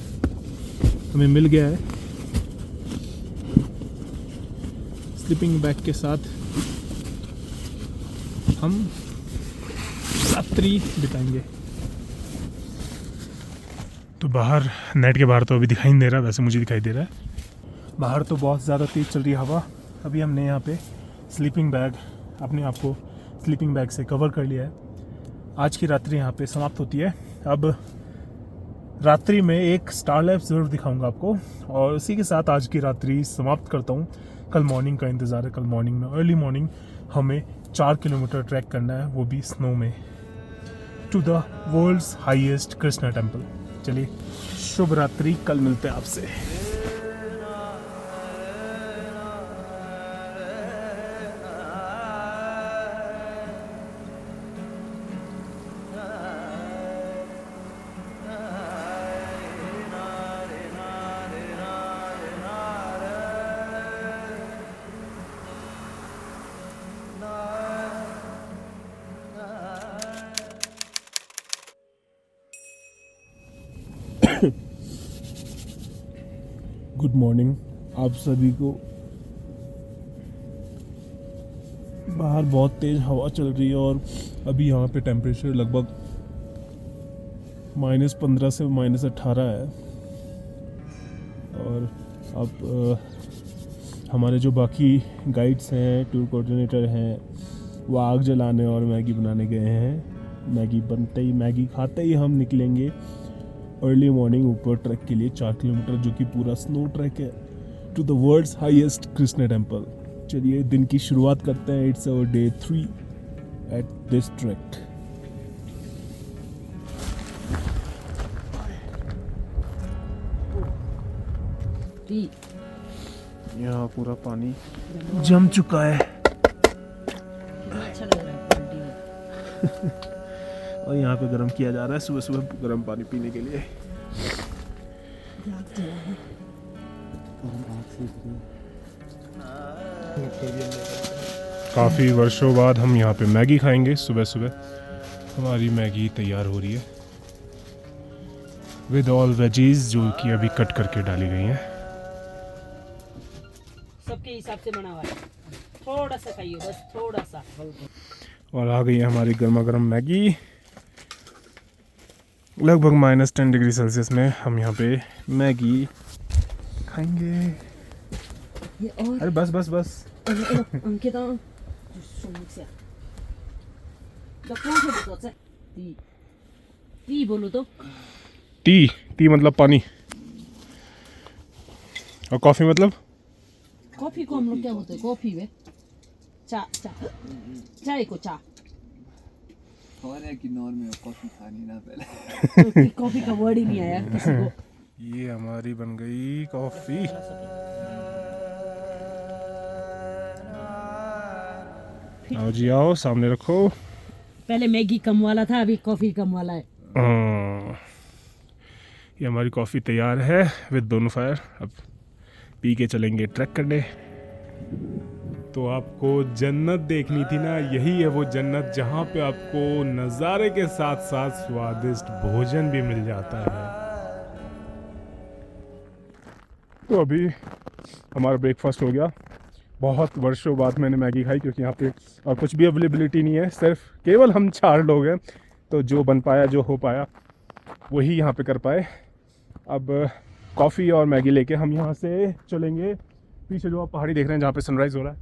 हमें मिल गया है। स्लीपिंग बैग के साथ हम रात्रि बिताएंगे। तो बाहर नेट के बाहर तो अभी दिखाई नहीं दे रहा, वैसे मुझे दिखाई दे रहा है। बाहर तो बहुत ज़्यादा तेज़ चल रही है हवा। अभी हमने यहाँ पे स्लीपिंग बैग अपने आप को स्लीपिंग बैग से कवर कर लिया है। आज की रात्रि यहाँ पे समाप्त होती है। अब रात्रि में एक स्टार लैब ज़रूर दिखाऊंगा आपको, और उसी के साथ आज की रात्रि समाप्त करता हूँ। कल मॉर्निंग का इंतज़ार है। कल मॉर्निंग में, अर्ली मॉर्निंग, हमें 4 किलोमीटर ट्रैक करना है, वो भी स्नो में, to the world's highest Krishna temple. चलिए, शुभ रात्रि, कल मिलते हैं आपसे। गुड मॉर्निंग आप सभी को। बाहर बहुत तेज़ हवा चल रही है और अभी यहाँ पे टेम्परेचर लगभग -15 से -18 है। और अब हमारे जो बाकी गाइड्स हैं, टूर कोऑर्डिनेटर हैं, वो आग जलाने और मैगी बनाने गए हैं। मैगी बनते ही, मैगी खाते ही हम निकलेंगे अर्ली मॉर्निंग ऊपर ट्रैक के लिए 4 किलोमीटर, जो कि पूरा स्नो ट्रैक है, to the world's highest Krishna temple. चलिए, दिन की शुरुआत करते हैं। It's our day 3 at this track. यहाँ पूरा पानी जम चुका है अच्छा लग रहा है पार्टी में। और यहाँ पे गर्म किया जा रहा है सुबह सुबह गर्म पानी पीने के लिए। काफ़ी वर्षों बाद हम यहाँ पे मैगी खाएंगे सुबह सुबह। हमारी मैगी तैयार हो रही है विद ऑल वेजीज, जो कि अभी कट करके डाली गई हैं। सबके हिसाब से बना हुआ है, थोड़ा सा खाइए, बस थोड़ा सा। और आ गई है हमारी गर्मा गर्म मैगी। लगभग -10 डिग्री सेल्सियस में हम यहाँ पे मैगी खाएंगे। ये और अरे बस बस बस। अंकिता टी बोलो तो। टी मतलब पानी, और कॉफी मतलब कॉफी को हम लोग क्या बोलते हैं? कॉफी में चाय को चा। और है कि नॉर्मल में कॉफी खानी ना पहले। कॉफी का वर्ड ही नहीं आया किसी को। ये हमारी बन गई कॉफी। आओ जी आओ, सामने रखो। पहले मैगी कम वाला था, अभी कॉफी कम वाला है। ये हमारी कॉफ़ी तैयार है विद दोनों फायर। अब पी के चलेंगे ट्रैक करने। तो आपको जन्नत देखनी थी ना, यही है वो जन्नत जहाँ पे आपको नज़ारे के साथ साथ स्वादिष्ट भोजन भी मिल जाता है। तो अभी हमारा ब्रेकफास्ट हो गया। बहुत वर्षों बाद मैंने मैगी खाई, क्योंकि यहाँ पे और कुछ भी अवेलेबिलिटी नहीं है, सिर्फ केवल हम 4 लोग हैं। तो जो बन पाया, जो हो पाया, वही यहाँ पे कर पाए। अब कॉफ़ी और मैगी लेके हम यहाँ से चलेंगे। पीछे जो आप पहाड़ी देख रहे हैं जहाँ पे सनराइज़ हो रहा है,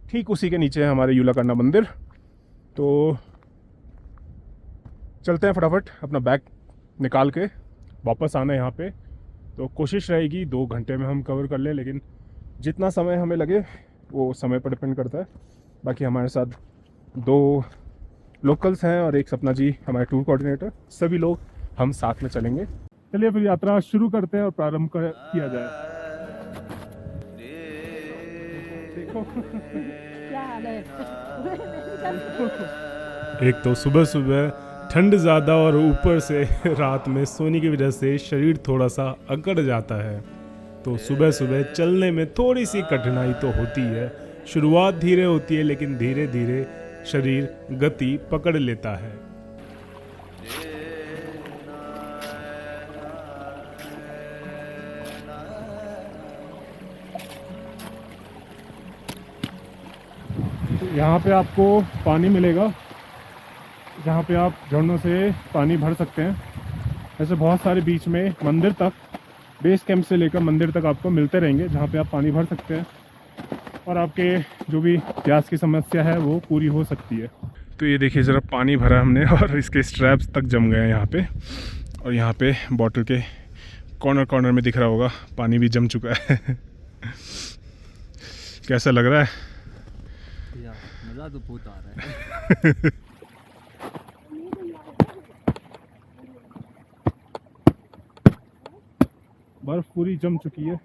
ठीक उसी के नीचे है हमारे यूलाकंडा मंदिर। तो चलते हैं फटाफट, अपना बैग निकाल के वापस आना है यहाँ पे। तो कोशिश रहेगी 2 घंटे में हम कवर कर लें, लेकिन जितना समय हमें लगे वो समय पर डिपेंड करता है। बाकी हमारे साथ 2 लोकल्स हैं और एक सपना जी हमारे टूर कोऑर्डिनेटर, सभी लोग हम साथ में चलेंगे। चलिए फिर यात्रा शुरू करते हैं और प्रारंभ किया जाए। देखो क्या हाल है? एक तो सुबह सुबह ठंड ज़्यादा और ऊपर से रात में सोने की वजह से शरीर थोड़ा सा अकड़ जाता है। तो सुबह सुबह चलने में थोड़ी सी कठिनाई तो होती है। शुरुआत धीरे होती है, लेकिन धीरे धीरे शरीर गति पकड़ लेता है। यहाँ पे आपको पानी मिलेगा, जहाँ पे आप झरनों से पानी भर सकते हैं। ऐसे बहुत सारे बीच में मंदिर तक, बेस कैंप से लेकर मंदिर तक आपको मिलते रहेंगे, जहाँ पे आप पानी भर सकते हैं। और आपके जो भी प्यास की समस्या है वो पूरी हो सकती है। तो ये देखिए ज़रा पानी भरा हमने और इसके स्ट्रैप्स तक जम गए हैं यहाँ पे, और यहाँ पे बॉटल के कॉर्नर कॉर्नर में दिख रहा होगा पानी भी जम चुका है। कैसा लग रहा है? मज़ा तो बहुत आ रहा है। बर्फ पूरी जम चुकी है।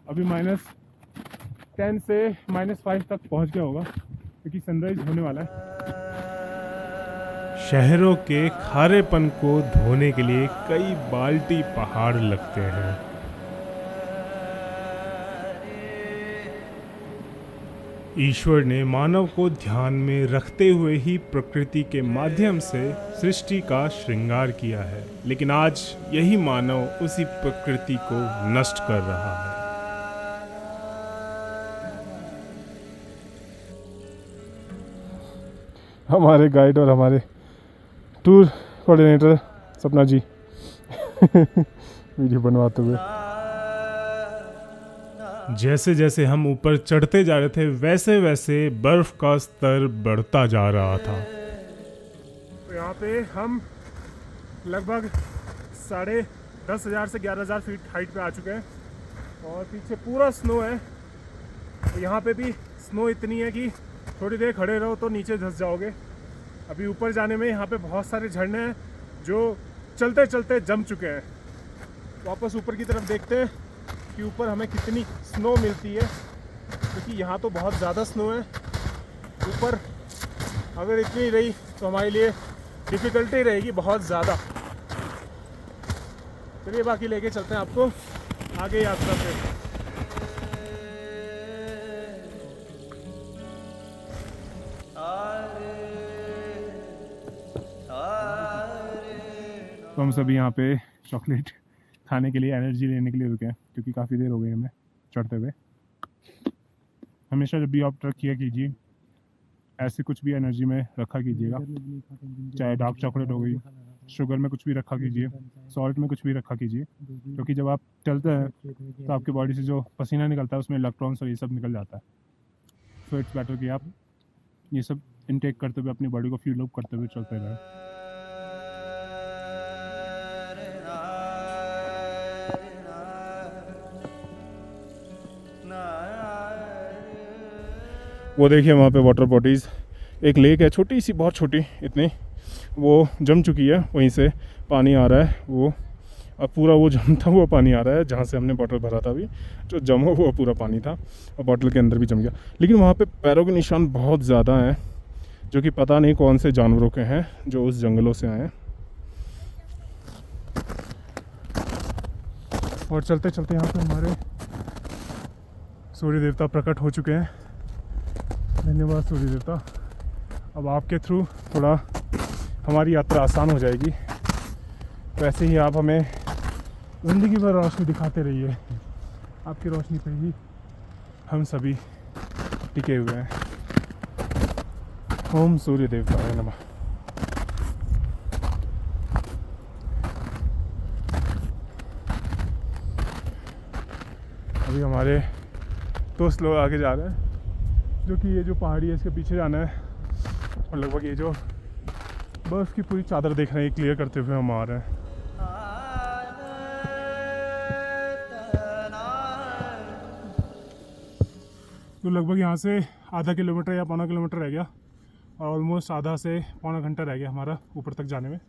अभी -10 से -5 तक पहुंच गया होगा क्योंकि सनराइज होने वाला है। शहरों के खारेपन को धोने के लिए कई बाल्टी पहाड़ लगते हैं। ईश्वर ने मानव को ध्यान में रखते हुए ही प्रकृति के माध्यम से सृष्टि का श्रृंगार किया है, लेकिन आज यही मानव उसी प्रकृति को नष्ट कर रहा है। हमारे गाइड और हमारे टूर कोऑर्डिनेटर सपना जी वीडियो बनवाते हुए। जैसे जैसे हम ऊपर चढ़ते जा रहे थे वैसे वैसे बर्फ का स्तर बढ़ता जा रहा था। तो यहाँ पे हम लगभग 10,500 से 11,000 फीट हाइट पे आ चुके हैं और पीछे पूरा स्नो है। तो यहाँ पे भी स्नो इतनी है कि थोड़ी देर खड़े रहो तो नीचे धंस जाओगे। अभी ऊपर जाने में यहाँ पे बहुत सारे झरने हैं जो चलते चलते जम चुके हैं। वापस ऊपर की तरफ देखते हैं कि ऊपर हमें कितनी स्नो मिलती है, क्योंकि यहाँ तो बहुत ज़्यादा स्नो है। ऊपर अगर इतनी रही तो हमारे लिए डिफ़िकल्टी रहेगी बहुत ज़्यादा। चलिए बाकी लेके चलते हैं आपको आगे यात्रा पे। तो हम सभी यहाँ पे चॉकलेट खाने के लिए, एनर्जी लेने के लिए रुके हैं क्योंकि काफ़ी देर हो गई हमें चढ़ते हुए। हमेशा जब भी आप ट्रक किया कीजिए ऐसे कुछ भी एनर्जी में रखा कीजिएगा, चाहे डार्क चॉकलेट हो गई, शुगर में कुछ भी रखा कीजिए, सॉल्ट में कुछ भी रखा कीजिए, क्योंकि जब आप चलते हैं तो आपकी बॉडी से जो पसीना निकलता है उसमें इलेक्ट्रॉन्स और ये सब निकल जाता है। सो इट्स बेटर कि आप ये सब इनटेक करते हुए अपनी बॉडी को फ्यूल अप करते हुए चलते रहें। वो देखिए वहाँ पे वाटर बॉडीज़, एक लेक है छोटी सी, बहुत छोटी इतनी, वो जम चुकी है, वहीं से पानी आ रहा है। वो अब पूरा वो जमता हुआ पानी आ रहा है जहाँ से हमने बॉटल भरा था, अभी जो जमा हुआ पूरा पानी था और बॉटल के अंदर भी जम गया। लेकिन वहाँ पे पैरों के निशान बहुत ज़्यादा हैं जो कि पता नहीं कौन से जानवरों के हैं जो उस जंगलों से आए हैं। और चलते चलते यहाँ पे हमारे सूर्य देवता प्रकट हो चुके हैं। धन्यवाद सूर्य देवता। अब आपके थ्रू थोड़ा हमारी यात्रा आसान हो जाएगी। तो ऐसे ही आप हमें ज़िंदगी भर रोशनी दिखाते रहिए। आपकी रोशनी पे ही हम सभी टिके हुए हैं। ओम सूर्य देवताय नमः। अभी हमारे दोस्त लोग आगे जा रहे हैं, जो कि ये जो पहाड़ी है इसके पीछे जाना है, और लगभग ये जो बर्फ़ की पूरी चादर देख रहे हैं क्लियर करते हुए हम आ रहे हैं। तो लगभग यहाँ से आधा किलोमीटर या पौना किलोमीटर रह गया, और ऑलमोस्ट आधा से पौना घंटा रह गया हमारा ऊपर तक जाने में।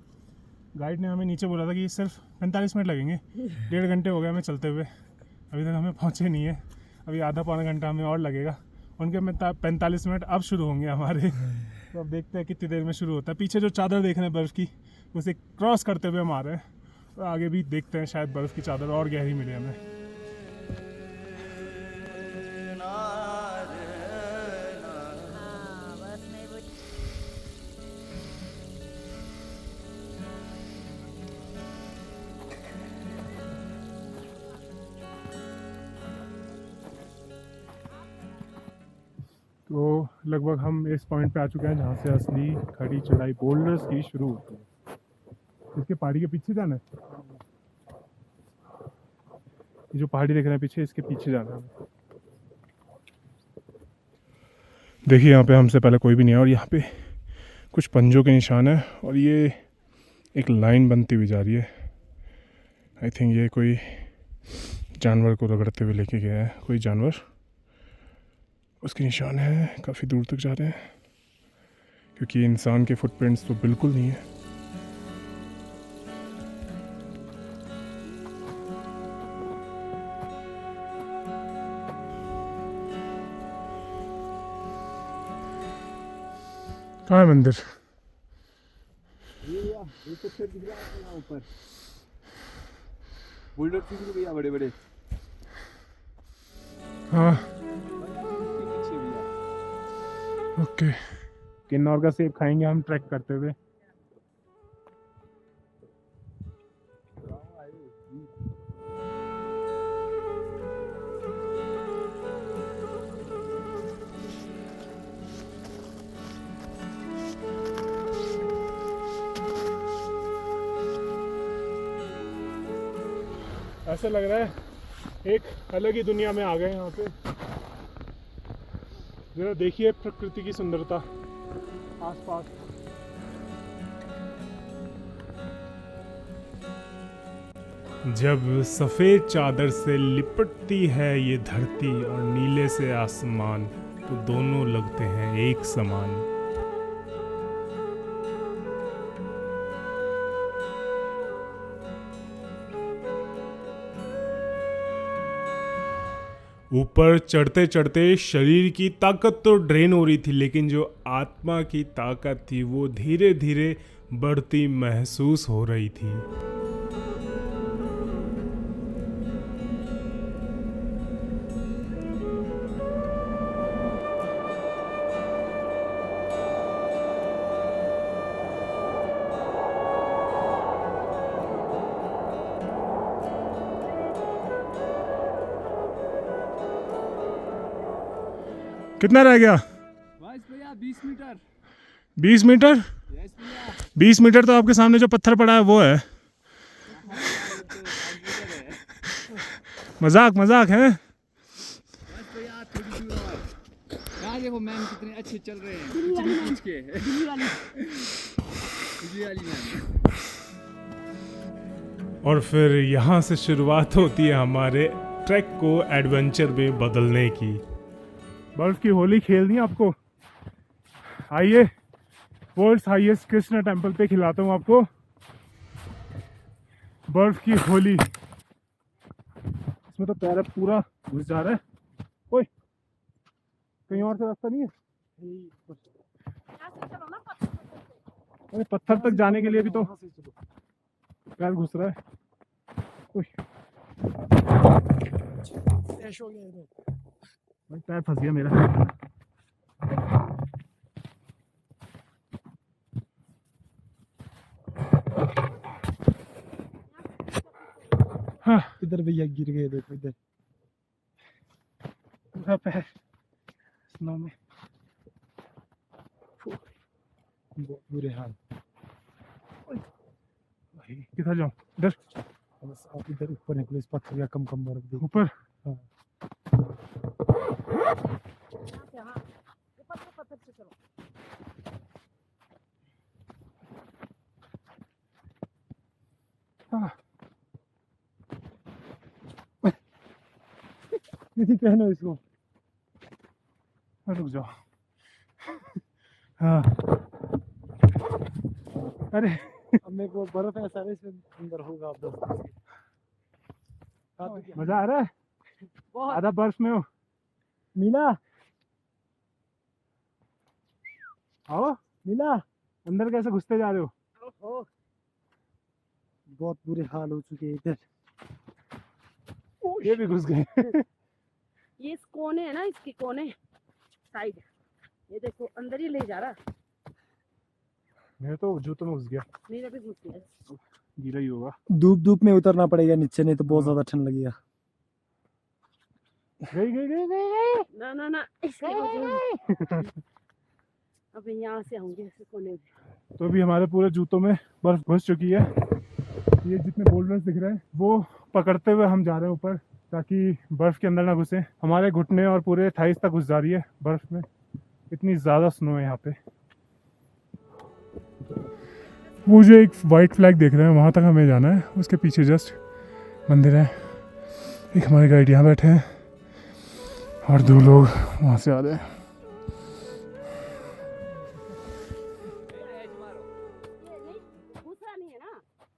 गाइड ने हमें नीचे बोला था कि सिर्फ 45 मिनट लगेंगे, 1.5 घंटे हो गए हमें चलते हुए, अभी तक हमें पहुँचे नहीं है। अभी आधा पौना घंटा हमें और लगेगा। उनके में 45 मिनट अब शुरू होंगे हमारे। तो अब देखते हैं कितनी देर में शुरू होता है। पीछे जो चादर देख रहे हैं बर्फ़ की, उसे क्रॉस करते हुए हम आ रहे हैं। तो आगे भी देखते हैं, शायद बर्फ़ की चादर और गहरी मिले हमें। तो लगभग हम इस पॉइंट पे आ चुके हैं जहाँ से असली खड़ी चढ़ाई बोल्डर्स की शुरू होती है। इसके पहाड़ी के पीछे जाना है। ये जो पहाड़ी देख रहे हैं पीछे, इसके पीछे जाना है। देखिए यहाँ पे हमसे पहले कोई भी नहीं है और यहाँ पे कुछ पंजों के निशान है और ये एक लाइन बनती हुई जा रही है। आई थिंक ये कोई जानवर को रगड़ते हुए लेके गया है, कोई जानवर, उसके निशान है, काफ़ी दूर तक जा रहे हैं क्योंकि इंसान के फुटप्रिंट्स तो बिल्कुल नहीं है। कहाँ है मंदिर? ये पत्थर दिख रहा है यहाँ ऊपर, बुलडोजर दिख रहे भैया बड़े बड़े। हाँ पीछे भैया। ओके, किन्नौर का सेब खाएंगे हम ट्रैक करते हुए। ऐसा लग रहा है एक अलग ही दुनिया में आ गए यहाँ पे। जरा देखिए प्रकृति की सुंदरता आसपास। जब सफेद चादर से लिपटती है ये धरती और नीले से आसमान, तो दोनों लगते हैं एक समान। ऊपर चढ़ते चढ़ते शरीर की ताकत तो ड्रेन हो रही थी, लेकिन जो आत्मा की ताकत थी वो धीरे धीरे बढ़ती महसूस हो रही थी। कितना रह गया? बस भैया 20 मीटर। 20 मीटर? यस भैया। 20 मीटर तो आपके सामने जो पत्थर पड़ा है वो है। मजाक मजाक है। बस भैया थोड़ी दूर और। यहाँ देखो मैम कितने अच्छे चल रहे हैं, कुछ नहीं पूछ के। बिजली वाली मैम। और फिर यहाँ से शुरुआत होती है हमारे ट्रैक को एडवेंचर में बदलने की। बर्फ की होली खेलनी है आपको? आइए वर्ल्ड्स हाईएस्ट कृष्ण टेम्पल पे खिलाता हूँ आपको बर्फ की होली। इसमें तो पैर पूरा घुस जा रहा है। ओए, कहीं और से रास्ता नहीं है? अरे पत्थर तक जाने के लिए भी तो पैर घुस रहा है। ओए, भाई पैर फंस गया मेरा। हाँ, इधर भैया गिर गए, देखो इधर पूरा पैर स्नो में। बहुत बुरे हाल। भाई किधर जाऊं? इधर बस आप इधर ऊपर निकलो, इस पत्थर का कम कम बर्फ देखो। ऊपर? हाँ। हाँ। दीदी पहनो इसको। रुक जाओ। हाँ, अरे अब मेरे को बर्फ ऐसा है, इसमें अंदर होगा आप 10 मजा आ रहा है? आधा बर्फ में हो। मीना, आओ मीना, अंदर कैसे घुसते जा रहे हो? बहुत बुरे हाल हो चुके हैं इधर। ये भी घुस गए। ये इस कोने है ना, इसके कोने साइड, ये देखो अंदर ही ले जा रहा। मेरे तो जूतों में घुस गया। मेरा भी घुस गया। गीला ही होगा। धूप धूप में उतरना पड़ेगा नीचे, नहीं तो बहुत ज्यादा ठंड लगेगा। गई गई गई गई गई। ना ना ना, इसके वजह अब यहाँ से आऊंगे ऐसे कोने में। तो अभी हमारे पूरे जूतों में बर्फ घुस चुकी है। ये जितने बोल्डर्स दिख रहे हैं वो पकड़ते हुए हम जा रहे हैं ऊपर ताकि बर्फ़ के अंदर ना घुसे। हमारे घुटने और पूरे थाइस तक घुस जा रही है बर्फ़ में, इतनी ज़्यादा स्नो है यहाँ पे। वो जो एक वाइट फ्लैग देख रहे हैं वहाँ तक हमें जाना है, उसके पीछे जस्ट मंदिर है। एक हमारे गाइड यहाँ बैठे हैं और 2 लोग वहाँ से आ रहे हैं।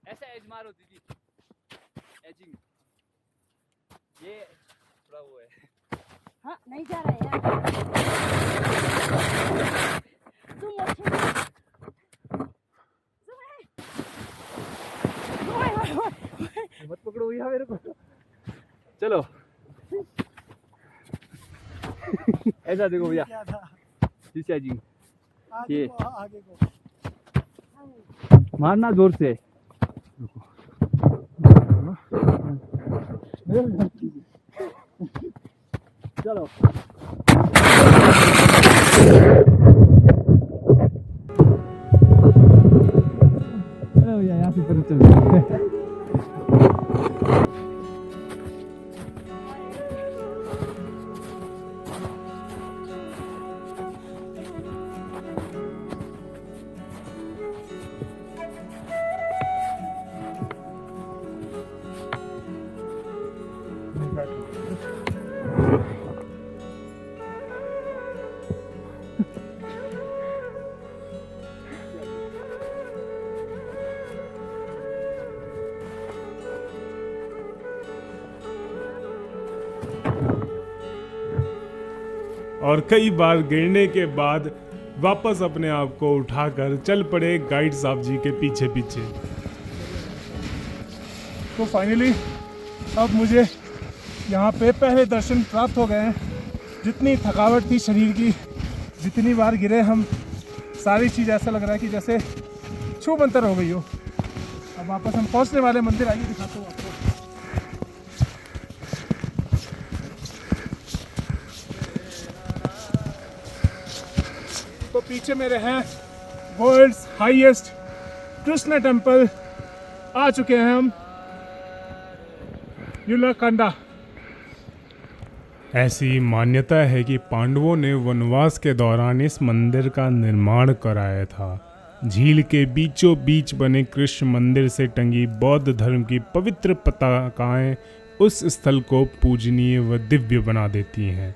ऐसा एज मारो दीदी, एजिंग ये थोड़ा वो है। हाँ नहीं जा रहा है यार। तुम मत पकड़ो यहाँ मेरे को। चलो ऐसा देखो भैया, क्या था दिस एजिंग, आगे ये। को आगे को मारना जोर से। चलो भैया यहाँ से ऊपर चल रहे हैं। और कई बार गिरने के बाद वापस अपने आप को उठाकर चल पड़े गाइड साहब जी के पीछे पीछे। तो फाइनली अब मुझे यहाँ पे पहले दर्शन प्राप्त हो गए हैं। जितनी थकावट थी शरीर की, जितनी बार गिरे हम, सारी चीज़ ऐसा लग रहा है कि जैसे छू मंतर हो गई हो। अब वापस हम पहुँचने वाले मंदिर, आइए दिखाता हूँ आपको। तो पीछे मेरे हैं वर्ल्ड्स हाईएस्ट कृष्ण टेम्पल। आ चुके हैं हम युलाकंडा। ऐसी मान्यता है कि पांडवों ने वनवास के दौरान इस मंदिर का निर्माण कराया था। झील के बीचों बीच बने कृष्ण मंदिर से टंगी बौद्ध धर्म की पवित्र पताकाएं उस स्थल को पूजनीय व दिव्य बना देती हैं।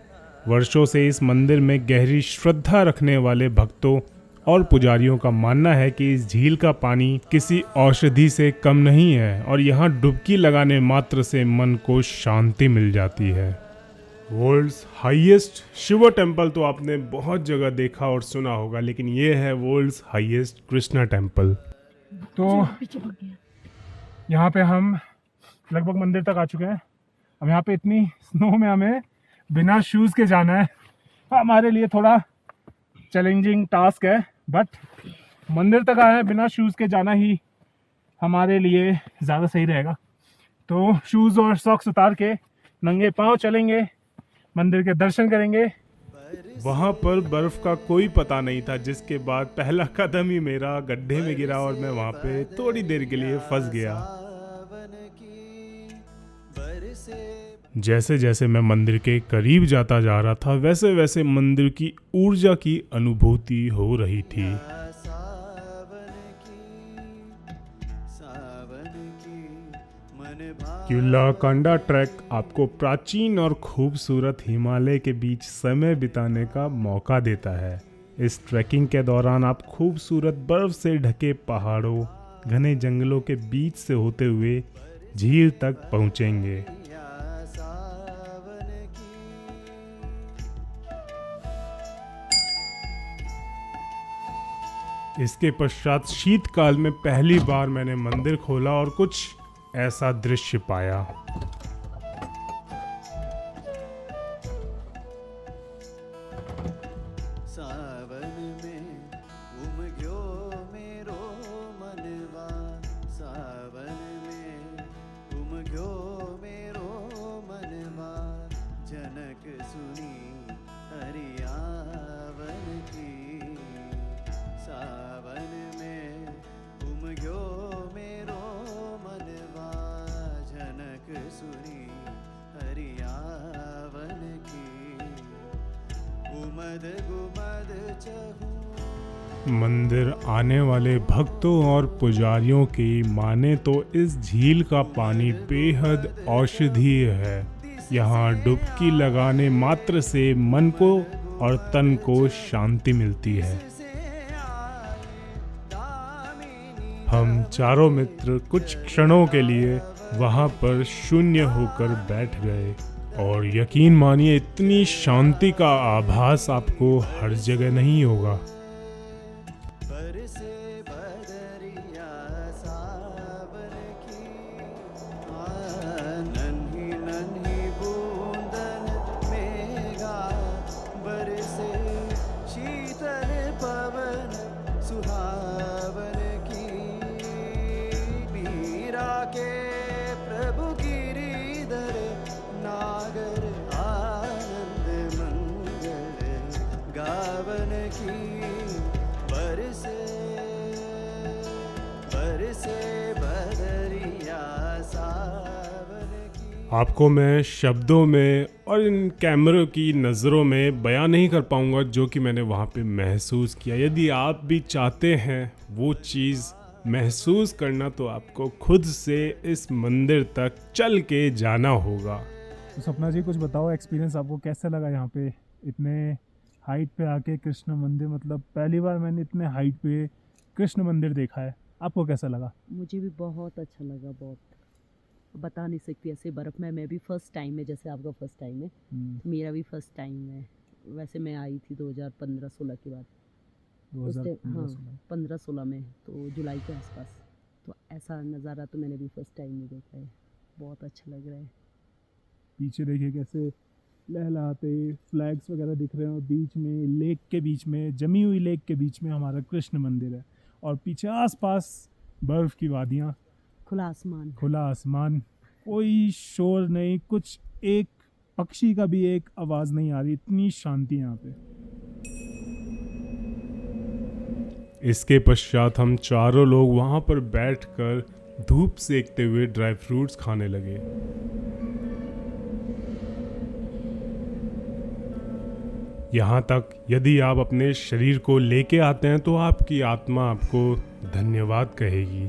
वर्षों से इस मंदिर में गहरी श्रद्धा रखने वाले भक्तों और पुजारियों का मानना है कि इस झील का पानी किसी औषधि से कम नहीं है और यहाँ डुबकी लगाने मात्र से मन को शांति मिल जाती है। वर्ल्ड्स हाईएस्ट शिव टेम्पल तो आपने बहुत जगह देखा और सुना होगा, लेकिन ये है वर्ल्ड्स हाईएस्ट कृष्णा टेम्पल। तो यहाँ पे हम लगभग मंदिर तक आ चुके हैं। अब यहाँ पे इतनी स्नो में हमें बिना शूज़ के जाना है। हमारे लिए थोड़ा चैलेंजिंग टास्क है, बट मंदिर तक आए हैं बिना शूज़ के जाना ही हमारे लिए ज़्यादा सही रहेगा। तो शूज़ और सॉक्स उतार के नंगे पाँव चलेंगे, मंदिर के दर्शन करेंगे। वहाँ पर बर्फ़ का कोई पता नहीं था, जिसके बाद पहला कदम ही मेरा गड्ढे में गिरा और मैं वहाँ पे थोड़ी देर के लिए फंस गया। जैसे जैसे मैं मंदिर के करीब जाता जा रहा था, वैसे वैसे मंदिर की ऊर्जा की अनुभूति हो रही थी। युलाकंडा ट्रैक आपको प्राचीन और खूबसूरत हिमालय के बीच समय बिताने का मौका देता है। इस ट्रैकिंग के दौरान आप खूबसूरत बर्फ से ढके पहाड़ों, घने जंगलों के बीच से होते हुए झील तक पहुंचेंगे। इसके पश्चात शीतकाल में पहली बार मैंने मंदिर खोला और कुछ ऐसा दृश्य पाया। सावन में उमग्यो मेरो मनवा, सावन में उमग्यो मेरो मनवा, जनक सुनी हरियावन की, सावन में उमग्यो मेरो मनवा, जनक सुनी हरि गुमद गुमद चहूँ। मंदिर आने वाले भक्तों और पुजारियों की माने तो इस झील का पानी बेहद औषधीय है। यहाँ डुबकी लगाने मात्र से मन को और तन को शांति मिलती है। हम चारों मित्र कुछ क्षणों के लिए वहाँ पर शून्य होकर बैठ गए और यकीन मानिए इतनी शांति का आभास आपको हर जगह नहीं होगा। बरसे बदरिया सावन की, नन्ही नन्ही बूंदन मेघा बरसे शीतल पवन सुहावन की। मीरा के प्रभु गिरिधर नागर आनंद मंगल गावन की। बरसे बरसे बदरिया सावन की। आपको मैं शब्दों में और इन कैमरों की नज़रों में बयान नहीं कर पाऊंगा जो कि मैंने वहाँ पे महसूस किया। यदि आप भी चाहते हैं वो चीज़ महसूस करना तो आपको खुद से इस मंदिर तक चल के जाना होगा। तो सपना जी कुछ बताओ, एक्सपीरियंस आपको कैसा लगा यहाँ पे इतने हाइट पे आके कृष्ण मंदिर? मतलब पहली बार मैंने इतने हाइट पे कृष्ण मंदिर देखा है, आपको कैसा लगा? मुझे भी बहुत अच्छा लगा, बहुत बता नहीं सकती ऐसे बर्फ़ में। मैं भी फर्स्ट टाइम है, जैसे आपका फर्स्ट टाइम है तो मेरा भी फर्स्ट टाइम है। वैसे मैं आई थी 2015-16 के बाद, उस टाइम हाँ 15-16 में, तो जुलाई के आसपास। तो ऐसा नज़ारा तो मैंने भी फर्स्ट टाइम में देखा है, बहुत अच्छा लग रहा है। पीछे देखिए कैसे लहलहाते फ्लैग्स वगैरह दिख रहे हैं और बीच में लेक के बीच में, जमी हुई लेक के बीच में हमारा कृष्ण मंदिर है और पीछे आसपास बर्फ़ की वादियाँ, खुला आसमान। खुला आसमान, कोई शोर नहीं, कुछ एक पक्षी का भी एक आवाज़ नहीं आ रही, इतनी शांति यहाँ पे। इसके पश्चात हम चारों लोग वहाँ पर बैठकर धूप सेकते हुए ड्राई फ्रूट्स खाने लगे। यहाँ तक यदि आप अपने शरीर को लेके आते हैं तो आपकी आत्मा आपको धन्यवाद कहेगी।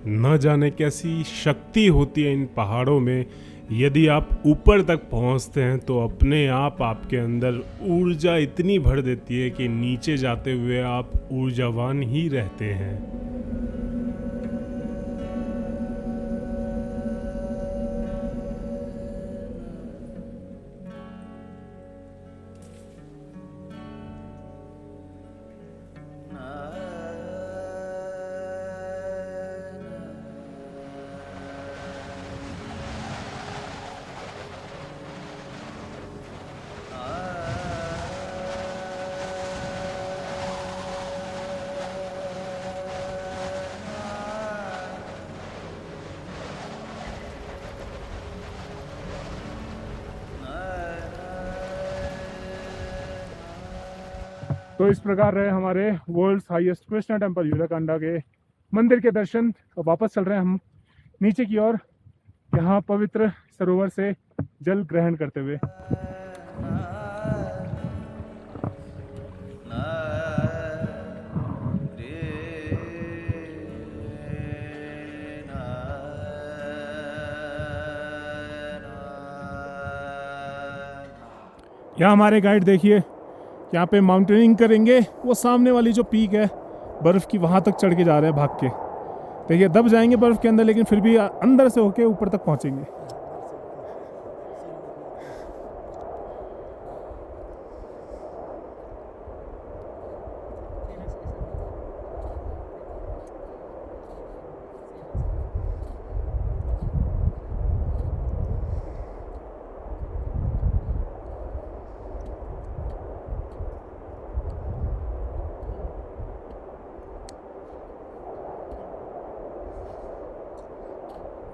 न जाने कैसी शक्ति होती है इन पहाड़ों में। यदि आप ऊपर तक पहुंचते हैं तो अपने आप आपके अंदर ऊर्जा इतनी भर देती है कि नीचे जाते हुए आप ऊर्जावान ही रहते हैं। तो इस प्रकार रहे हमारे वर्ल्ड्स हाईएस्ट कृष्णा टेम्पल यूलाकांडा के मंदिर के दर्शन। अब वापस चल रहे हैं हम नीचे की ओर, यहाँ पवित्र सरोवर से जल ग्रहण करते हुए। यहाँ हमारे गाइड देखिए, यहाँ पे माउंटेनिंग करेंगे, वो सामने वाली जो पीक है बर्फ़ की, वहाँ तक चढ़ के जा रहे हैं भाग के। देखिए दब जाएंगे बर्फ़ के अंदर, लेकिन फिर भी अंदर से होके ऊपर तक पहुँचेंगे।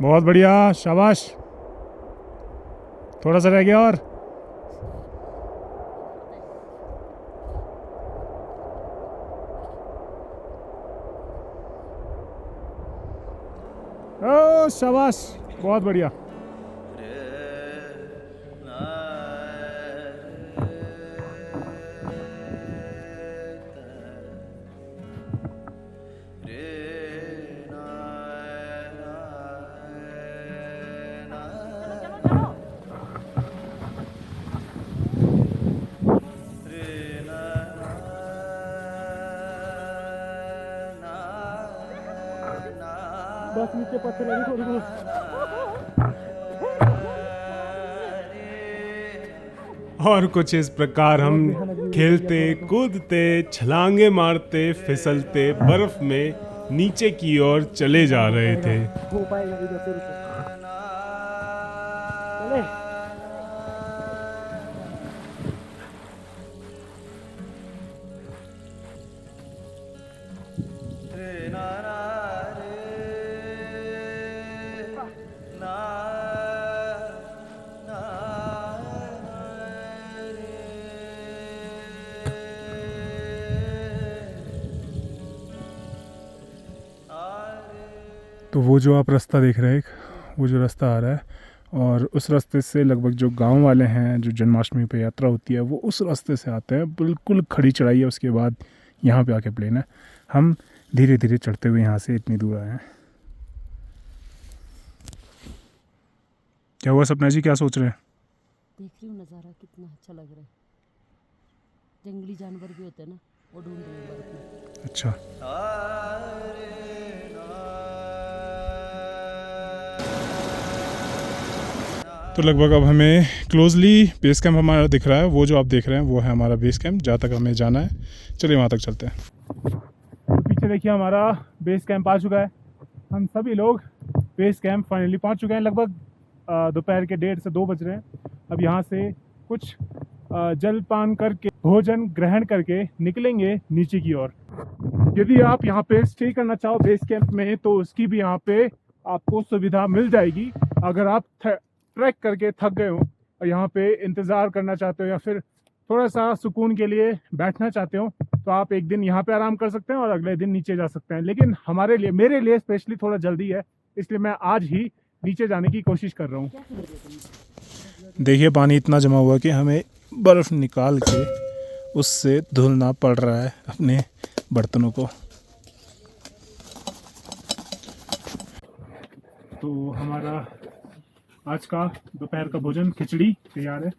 बहुत बढ़िया, शाबाश। थोड़ा सा रह गया और ओ शाबाश, बहुत बढ़िया। बस नीचे पत्थर लगे थोड़ी। और कुछ इस प्रकार हम खेलते कूदते छलांगे मारते फिसलते बर्फ में नीचे की ओर चले जा रहे थे। हो पाएगा इधर से रुको। चले। तो वो जो आप रास्ता देख रहे हैं, वो जो रास्ता आ रहा है, और उस रास्ते से लगभग जो गांव वाले हैं, जो जन्माष्टमी पे यात्रा होती है, वो उस रास्ते से आते हैं। बिल्कुल खड़ी चढ़ाई है, उसके बाद यहाँ पे आके प्लेन है। हम धीरे धीरे चढ़ते हुए यहाँ से इतनी दूर आए हैं। क्या हुआ सपना जी, क्या सोच रहे हैं? देख रही हूँ नज़ारा कितना अच्छा लग रहा है। जंगली जानवर भी होते हैं ना, वो ढूंढ रहे हैं बर्फ में। अच्छा, तो लगभग अब हमें क्लोजली बेस कैंप हमारा दिख रहा है। वो जो आप देख रहे हैं वो है हमारा बेस कैंप, जहाँ तक हमें जाना है। चलिए वहाँ तक चलते हैं। पीछे देखिए हमारा बेस कैंप आ चुका है। हम सभी लोग बेस कैंप फाइनली पहुँच चुके हैं। लगभग दोपहर के 1:30 से 2 बज रहे हैं। अब यहाँ से कुछ जलपान करके, भोजन ग्रहण करके निकलेंगे नीचे की ओर। यदि आप यहाँ पे स्टे करना चाहो बेस कैंप में, तो उसकी भी यहाँ पे आपको सुविधा मिल जाएगी। अगर आप ट्रैक करके थक गए हो और यहाँ पे इंतज़ार करना चाहते हो, या फिर थोड़ा सा सुकून के लिए बैठना चाहते हो, तो आप एक दिन यहाँ पे आराम कर सकते हैं और अगले दिन नीचे जा सकते हैं। लेकिन हमारे लिए, मेरे लिए स्पेशली थोड़ा जल्दी है, इसलिए मैं आज ही नीचे जाने की कोशिश कर रहा हूँ। देखिए पानी इतना जमा हुआ कि हमें बर्फ़ निकाल के उससे धुलना पड़ रहा है अपने बर्तनों को। तो हमारा आज का दोपहर का भोजन खिचड़ी तैयार है।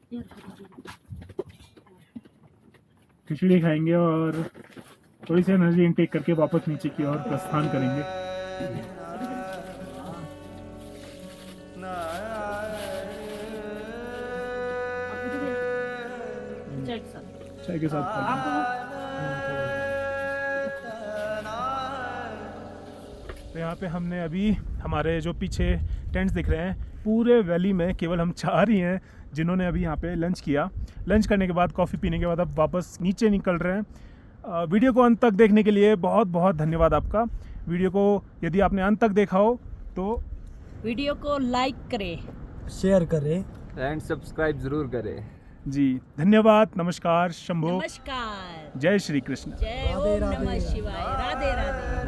खिचड़ी खाएंगे और थोड़ी सी एनर्जी इनटेक करके वापस नीचे की ओर प्रस्थान करेंगे। चाय के साथ तो यहाँ पे हमने अभी, हमारे जो पीछे टेंट्स दिख रहे हैं, पूरे वैली में केवल हम 4 ही हैं जिन्होंने अभी यहाँ पे लंच किया। लंच करने के बाद, कॉफ़ी पीने के बाद अब वापस नीचे निकल रहे हैं। वीडियो को अंत तक देखने के लिए बहुत बहुत धन्यवाद आपका। वीडियो को यदि आपने अंत तक देखा हो तो वीडियो को लाइक करें, शेयर करें एंड सब्सक्राइब जरूर करें। जी धन्यवाद। नमस्कार, शंभो, नमस्कार, जय श्री कृष्ण। जय ओम नमः शिवाय, राधे राधे।